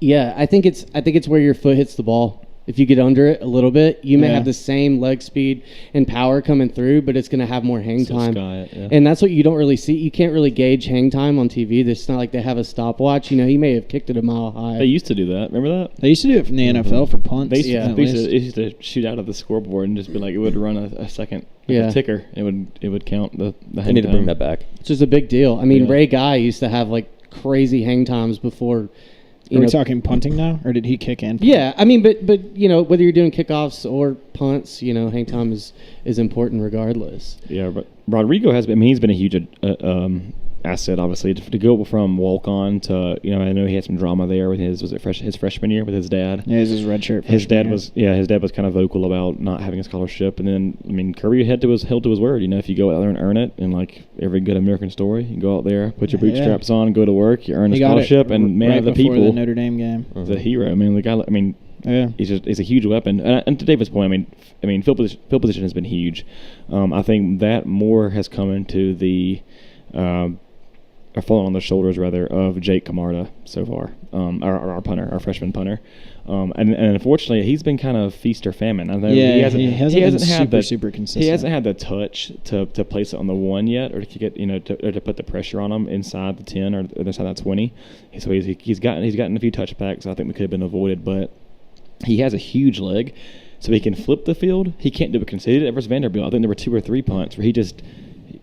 Yeah, I think it's where your foot hits the ball. If you get under it a little bit, you may have the same leg speed and power coming through, but it's going to have more hang time. And that's what you don't really see. You can't really gauge hang time on TV. It's not like they have a stopwatch. He may have kicked it a mile high. They used to do that. Remember that? They used to do it from the NFL for punts. They used to shoot out of the scoreboard and just be like, it would run a second a ticker. It would count the hang time. They need to bring that back. Which is a big deal. I mean, Ray Guy used to have like crazy hang times before. Are we talking punting now, or did he kick in? Yeah, I mean, but whether you're doing kickoffs or punts, hang time is important regardless. Yeah, but Rodrigo has been. I mean, he's been a huge asset, obviously, to go from walk on to. I know he had some drama there with his freshman year with his dad. Yeah, his redshirt. His dad was kind of vocal about not having a scholarship, and then I mean, Kirby held to his word. If you go out there and earn it, and like every good American story, you go out there, put your bootstraps on, go to work, you earn a scholarship, and man of the people. The Notre Dame game. He's a hero. I mean, the guy. I mean. Yeah, he's a huge weapon, and to David's point, I mean, field position has been huge. I think that more has come into the, or fallen on the shoulders rather of Jake Camarda so far, our punter, our freshman punter, and unfortunately he's been kind of feast or famine. I know he hasn't had super consistent. He hasn't had the touch to place it on the 1 yet, or to get to put the pressure on him inside the 10 or inside that 20. So he's gotten a few touchbacks I think that could have been avoided, but. He has a huge leg, so he can flip the field. He can't do it conceded at versus Vanderbilt. I think there were 2 or 3 punts where he just,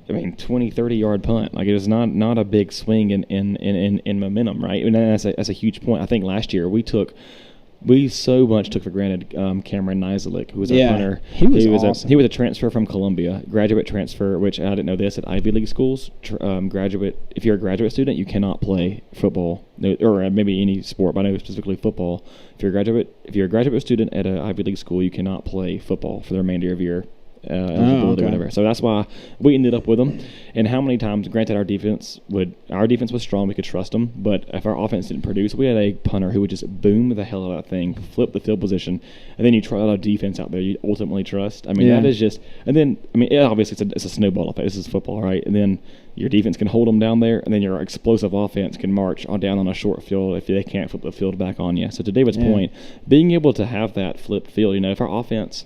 20, 30-yard punt. Like, it was not a big swing in momentum, right? And that's a huge point. I think last year we so much took for granted Cameron Nizelik, who was our punter. He was awesome. He was a transfer from Columbia, graduate transfer, which I didn't know this, at Ivy League schools. If you're a graduate student, you cannot play football, or maybe any sport, but I know specifically football. If you're a graduate student at an Ivy League school, you cannot play football for the remainder of your eligibility or whatever. So that's why we ended up with them. And how many times, granted our defense was strong, we could trust them, but if our offense didn't produce, we had a punter who would just boom the hell out of that thing, flip the field position, and then you try out a defense out there you ultimately trust. I mean, that is just, and then, I mean, obviously it's a snowball effect. This is football, right? And then your defense can hold them down there, and then your explosive offense can march on down on a short field if they can't flip the field back on you. So to David's point, being able to have that flipped field, if our offense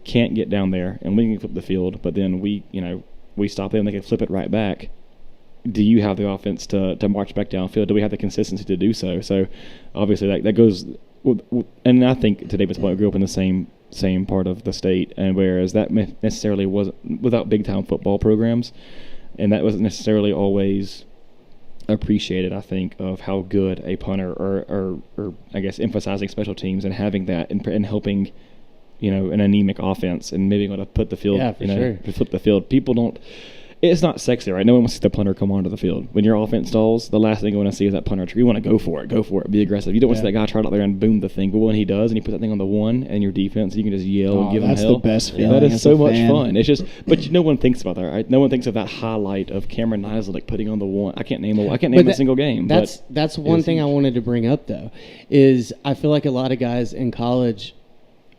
can't get down there and we can flip the field, but then we stop them and they can flip it right back, do you have the offense to march back downfield? Do we have the consistency to do so? So obviously that goes, and I think to David's point, we grew up in the same part of the state, and whereas that necessarily wasn't without big time football programs, and that wasn't necessarily always appreciated, I think, of how good a punter or I guess emphasizing special teams and having that and helping an anemic offense and maybe going to put the field, to flip the field. People don't. It's not sexy, right? No one wants to see the punter come onto the field. When your offense stalls, the last thing you want to see is that punter. You want to go for it, be aggressive. You don't want to see that guy try out there and boom the thing. But when he does and he puts that thing on the 1 and your defense, you can just yell and give him hell. That's the best feeling. That is so much fun. It's just, but no one thinks about that, right? No one thinks of that highlight of Cameron Nizelik putting on the 1. I can't name a single game. That's one thing I wanted to bring up though, is I feel like a lot of guys in college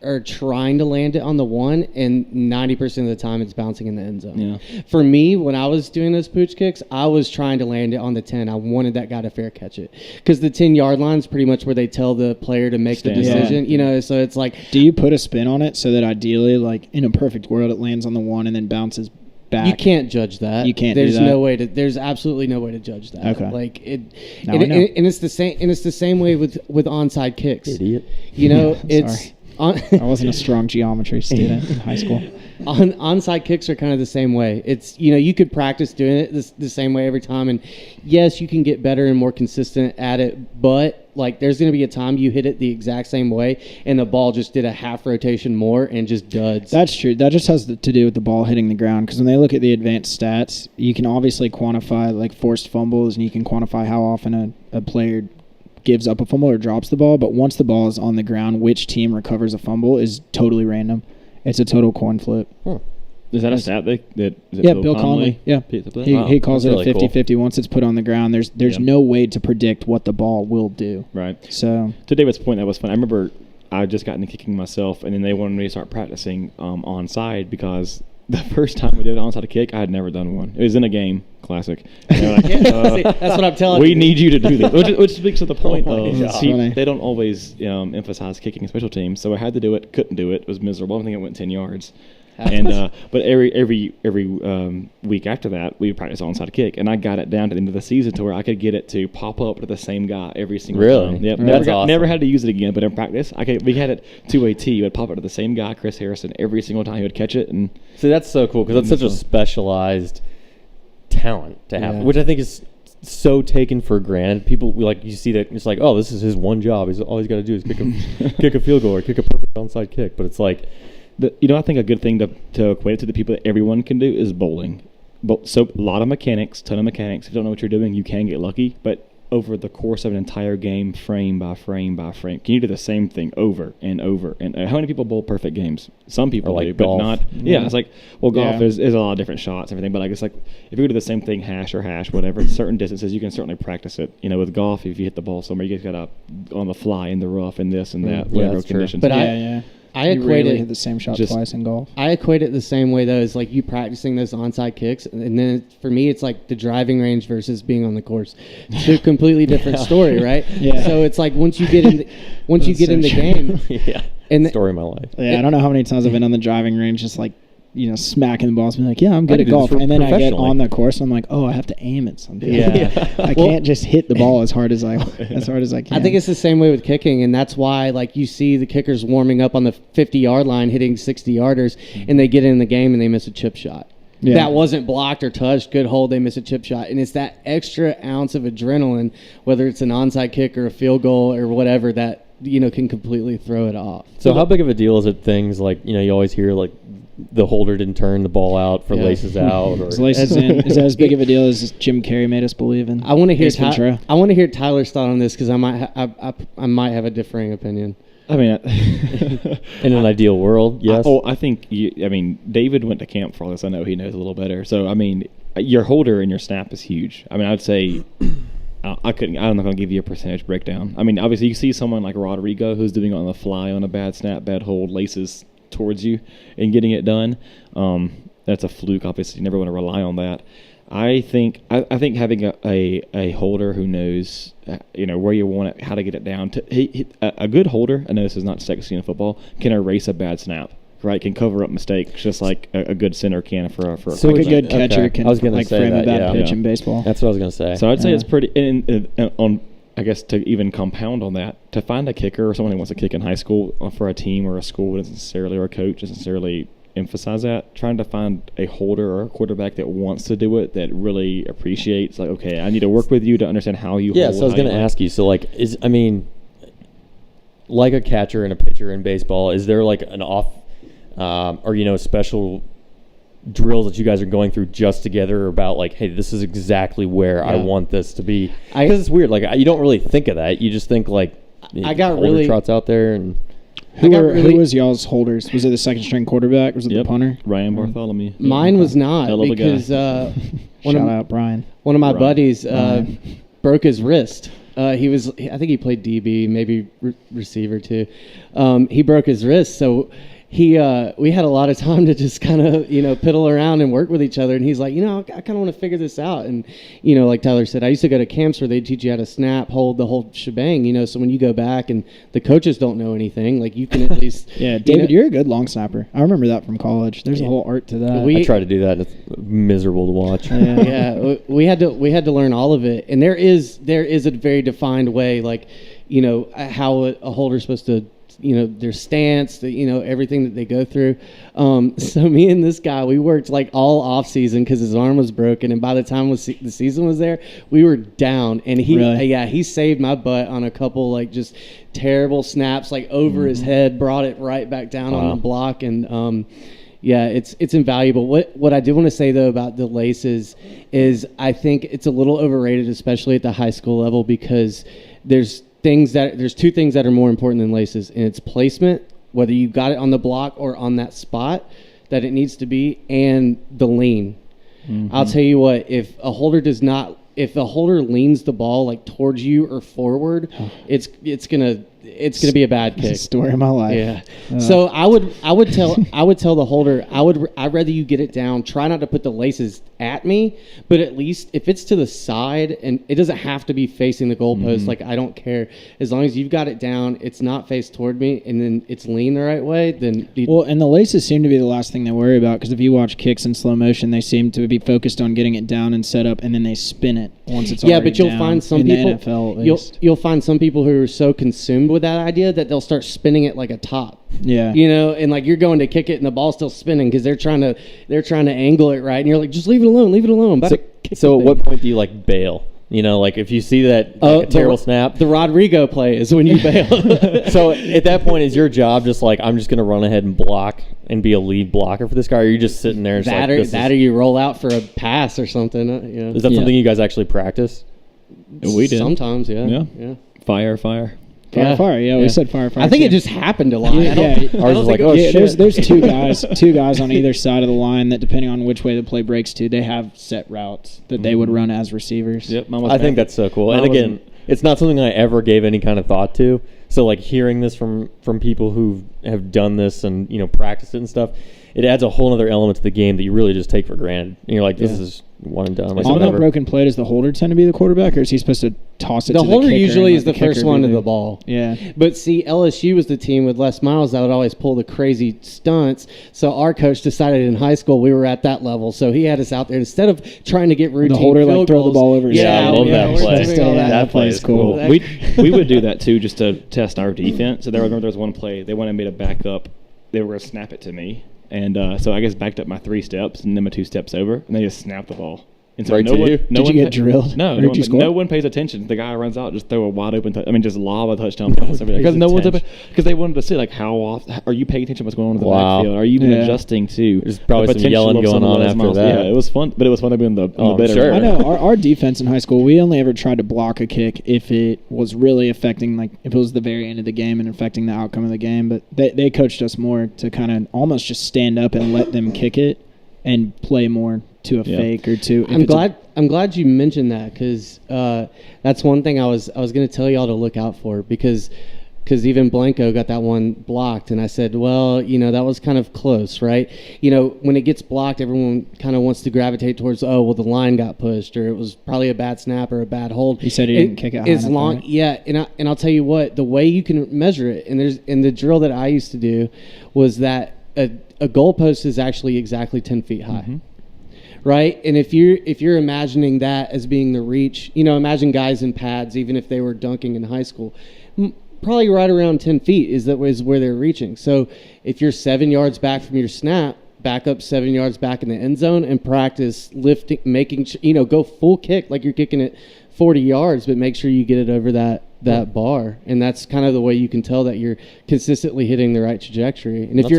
are trying to land it on the 1, and 90% of the time it's bouncing in the end zone. Yeah. For me, when I was doing those pooch kicks, I was trying to land it on the 10. I wanted that guy to fair catch it, because the 10-yard line is pretty much where they tell the player to make the decision. So it's like, do you put a spin on it so that ideally, like in a perfect world, it lands on the 1 and then bounces back? You can't judge that. You can't. There's do that. no way to. There's absolutely no way to judge that. Okay. Like it, and it's the same. And it's the same way with onside kicks. Idiot. It's I wasn't a strong geometry student in high school. Onside kicks are kind of the same way. It's, you could practice doing it the same way every time, and yes, you can get better and more consistent at it, but like there's going to be a time you hit it the exact same way and the ball just did a half rotation more and just duds. That's true. That just has to do with the ball hitting the ground, because when they look at the advanced stats, you can obviously quantify like forced fumbles, and you can quantify how often a player gives up a fumble or drops the ball, but once the ball is on the ground, which team recovers a fumble is totally random. It's a total coin flip. Is that a stat Bill Conley. Yeah. He calls it a 50-50. Once it's put on the ground, there's no way to predict what the ball will do. Right. So to David's point, that was fun. I remember I just got into kicking myself, and then they wanted me to start practicing onside, because the first time we did an onside kick, I had never done one. It was in a game, classic. And they were like, See, that's what I'm telling you. We need you to do this, which speaks to the point of funny. they don't always emphasize kicking in special teams. So I had to do it, couldn't do it. It was miserable. I think it went 10 yards. And but every week after that, we would practice onside kick, and I got it down to the end of the season to where I could get it to pop up to the same guy every single time. Yep. That's awesome. Never had to use it again, but in practice, we had it to a T. It would pop up to the same guy, Chris Harrison, every single time he would catch it. And See, that's so cool, because that's such a specialized talent to have, which I think is so taken for granted. People you see that it's like, oh, this is his one job. All he's got to do is kick a field goal or kick a perfect onside kick. But it's like, I think a good thing to equate it to the people that everyone can do is bowling. So a lot of mechanics, ton of mechanics. If you don't know what you're doing, you can get lucky. But over the course of an entire game, frame by frame by frame, can you do the same thing over and over? And how many people bowl perfect games? Some people do, golf. but not. Yeah, it's like, golf is a lot of different shots and everything. But I guess like if you do the same thing, hash, whatever, certain distances, you can certainly practice it. With golf, if you hit the ball somewhere, you just got to on the fly in the rough and this and that, whatever conditions. But I equate it the same shot twice in golf. I equate it the same way though, as like you practicing those onside kicks, and then for me it's like the driving range versus being on the course. It's a completely different story, right? Yeah. So it's like once you get in the game, and story of my life. Yeah, I don't know how many times I've been on the driving range, just like smacking the balls, being like, I'm good at golf, and then I get on the course, and I'm like, I have to aim at something. I can't just hit the ball as hard as I can. I think it's the same way with kicking, and that's why like you see the kickers warming up on the 50-yard line, hitting 60-yarders, and they get in the game and they miss a chip shot. Yeah. That wasn't blocked or touched, good hold, they miss a chip shot. And it's that extra ounce of adrenaline, whether it's an onside kick or a field goal or whatever, that can completely throw it off. So how big of a deal is it things like, you always hear like the holder didn't turn the ball out for laces out, or laces in? Is that as big of a deal as Jim Carrey made us believe in? I want to hear Tyler's thought on this, because I might have a differing opinion. I mean, in an ideal world, yes. I think David went to camp for all this. I know he knows a little better. So I mean, your holder and your snap is huge. I mean, I'd say I'm not going to give you a percentage breakdown. I mean, obviously you see someone like Rodrigo who's doing it on the fly on a bad snap, bad hold, laces towards you and getting it done. That's a fluke. Obviously, you never want to rely on that. I think having a holder who knows where you want it, how to get it down. A good holder, I know this is not sexy in football, can erase a bad snap. Right, can cover up mistakes just like a good center can for a so a good catcher can frame a bad pitch in baseball. That's what I was going to say. So I'd say it's pretty. And on I guess to even compound on that, to find a kicker or someone who wants to kick in high school for a team or a school doesn't necessarily, or a coach doesn't necessarily emphasize that. Trying to find a holder or a quarterback that wants to do it, that really appreciates, like, okay, I need to work with you to understand how you hold. Yeah, so I was going to ask you, so like, like a catcher and a pitcher in baseball, is there like an off or special drills that you guys are going through just together about like, hey, this is exactly where I want this to be? Because it's weird, like you don't really think of that. You just think like I got really trots out there. And who was y'all's holders? Was it the second string quarterback? Was it the punter? Ryan Bartholomew. Mine was not, because shout out Brian. One of my buddies broke his wrist. I think he played DB, maybe receiver too. He broke his wrist, so we had a lot of time to just kind of, piddle around and work with each other. And he's like, I kind of want to figure this out. And, like Tyler said, I used to go to camps where they teach you how to snap, hold, the whole shebang, so when you go back and the coaches don't know anything, like you can at least. Yeah, David, you're a good long snapper. I remember that from college. There's a whole art to that. I try to do that, and it's miserable to watch. Yeah, we had to learn all of it. And there is a very defined way, like, how a holder's supposed to their stance, everything that they go through. So me and this guy, we worked like all off season because his arm was broken, and by the time the season was there, we were down. And he saved my butt on a couple like just terrible snaps like over his head, brought it right back down on the block, and it's invaluable. What I do want to say though about the laces is I think it's a little overrated, especially at the high school level, because there's two things that are more important than laces, and it's placement, whether you got it on the block or on that spot that it needs to be, and the lean. I'll tell you what, if a holder leans the ball like towards you or forward, it's gonna be a bad kick. Story of my life. Yeah. So I would tell the holder, I'd rather you get it down. Try not to put the laces at me, but at least if it's to the side, and it doesn't have to be facing the goalpost. Like, I don't care, as long as you've got it down, it's not faced toward me, and then it's lean the right way. Then and the laces seem to be the last thing they worry about, because if you watch kicks in slow motion, they seem to be focused on getting it down and set up, and then they spin it once it's already but you'll down. find some in people. The NFL, at least. You'll find some people who are so consumed with that idea that they'll start spinning it like a top. Yeah. And like you're going to kick it and the ball's still spinning because they're trying to angle it right, and you're like, just leave it alone. So at what point do you like bail? Like if you see that a terrible snap, the Rodrigo play is when you bail. So at that point, is your job just like, I'm just going to run ahead and block and be a lead blocker for this guy? Or are you just sitting there? And or you roll out for a pass or something. Is that something you guys actually practice? We did sometimes. Yeah. Fire. Fire. Yeah, we said fire. I think it just happened a lot. Ours was like, oh shit. There's two guys on either side of the line that, depending on which way the play breaks to, they have set routes that they would run as receivers. Yep, I think that's so cool. And again, it's not something I ever gave any kind of thought to. So like hearing this from people who have done this and practiced it and stuff, it adds a whole other element to the game that you really just take for granted. And you're like, this is one and done. Like, on that broken play, does the holder tend to be the quarterback, or is he supposed to toss it to the kicker? The holder usually is the first one to the ball. Yeah. But see, LSU was the team with Les Miles that would always pull the crazy stunts. So our coach decided in high school we were at that level. So he had us out there. Instead of trying to get routine the holder field throw goals, the ball over his head. I love that play. That play is cool. We would do that too, just to test our defense. So I remember there was one play, they wanted me to back up. They were going to snap it to me. And so I guess backed up my 3 steps and then my 2 steps over, and they just snapped the ball. And so right to you? Did you get drilled? No, or did you score? No one pays attention. The guy runs out, just throw a wide open. Just lob a touchdown pass over there because they wanted to see like how often are you paying attention to what's going on in the backfield? Are you even adjusting to? There's probably some yelling going on after that. Yeah, it was fun, but it was fun to be in the better. Sure. I know our defense in high school, we only ever tried to block a kick if it was really affecting, like if it was the very end of the game and affecting the outcome of the game. But they coached us more to kind of almost just stand up and let them kick it and play more to a fake or to. I'm glad you mentioned that, because that's one thing I was going to tell y'all to look out for, because even Blanco got that one blocked, and I said, well, that was kind of close, right? When it gets blocked, everyone kind of wants to gravitate towards, the line got pushed, or it was probably a bad snap or a bad hold. He said he didn't kick it high enough, long, right? Yeah, and I'll tell you what, the way you can measure it, and the drill that I used to do was that a goalpost is actually exactly 10 feet high. Mm-hmm. Right, and if you're imagining that as being the reach, imagine guys in pads, even if they were dunking in high school, probably right around 10 feet is where they're reaching. So if you're 7 yards back from your snap, back up 7 yards back in the end zone and practice lifting, making go full kick like you're kicking it 40 yards, but make sure you get it over that bar, and that's kind of the way you can tell that you're consistently hitting the right trajectory. And if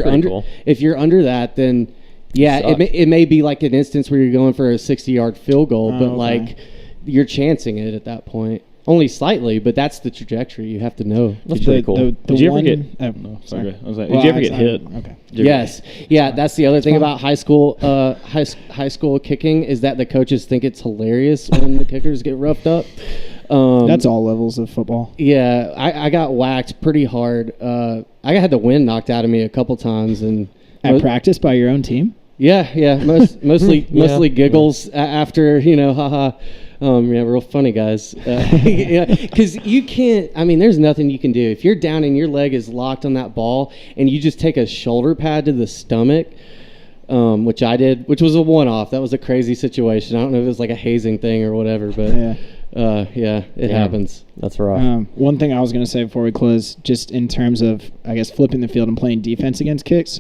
you're under that, then it may be like an instance where you're going for a 60-yard field goal, but like you're chancing it at that point. Only slightly, but that's the trajectory. You have to know. That's pretty cool. Did you ever get? Sorry. Did you ever get hit? Okay. Yes. Yeah. That's the other thing about high school kicking is that the coaches think it's hilarious when the kickers get roughed up. That's all levels of football. Yeah, I got whacked pretty hard. I had the wind knocked out of me a couple times, and at practice by your own team. Yeah. Mostly giggles after haha. Real funny guys. Because you can't. I mean, there's nothing you can do if you're down and your leg is locked on that ball, and you just take a shoulder pad to the stomach, which I did, which was a one-off. That was a crazy situation. I don't know if it was like a hazing thing or whatever, but Yeah, it happens. That's rough. One thing I was going to say before we close, just in terms of, I guess, flipping the field and playing defense against kicks,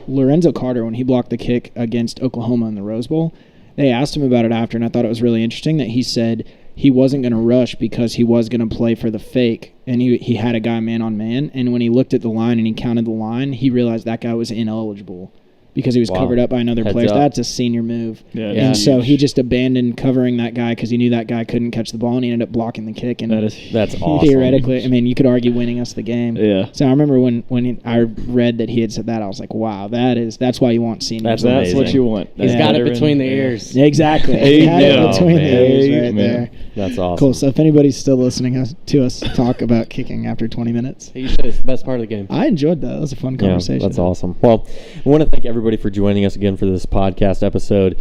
Lorenzo Carter, when he blocked the kick against Oklahoma in the Rose Bowl, they asked him about it after, and I thought it was really interesting that he said he wasn't going to rush because he was going to play for the fake, and he had a guy man on man, and when he looked at the line and he counted the line, he realized that guy was ineligible because he was covered up by another Heads player. up. That's a senior move. Yeah, And so he just abandoned covering that guy because he knew that guy couldn't catch the ball, and he ended up blocking the kick. And That's awesome. theoretically, I mean, you could argue winning us the game. Yeah. So I remember when I read that he had said that, I was like, wow, that's why you want seniors. That's what amazing. you want. He's Yeah. got it between the ears. Exactly. He had it Amen. between the ears right Amen. there. That's awesome. Cool. So if anybody's still listening to us talk about kicking after 20 minutes, You should. It's the best part of the game. I enjoyed that. That was a fun conversation. Yeah, that's awesome. Well, I want to thank everybody for joining us again for this podcast episode.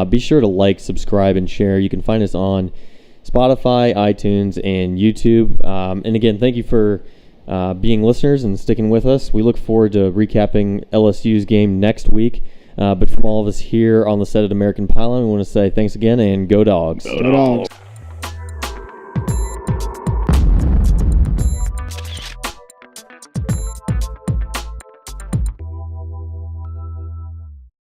Be sure to like, subscribe, and share. You can find us on Spotify, iTunes, and YouTube. And again, thank you for being listeners and sticking with us. We look forward to recapping LSU's game next week. But from all of us here on the set at American Pylon, we want to say thanks again and go Dogs. Go Dogs.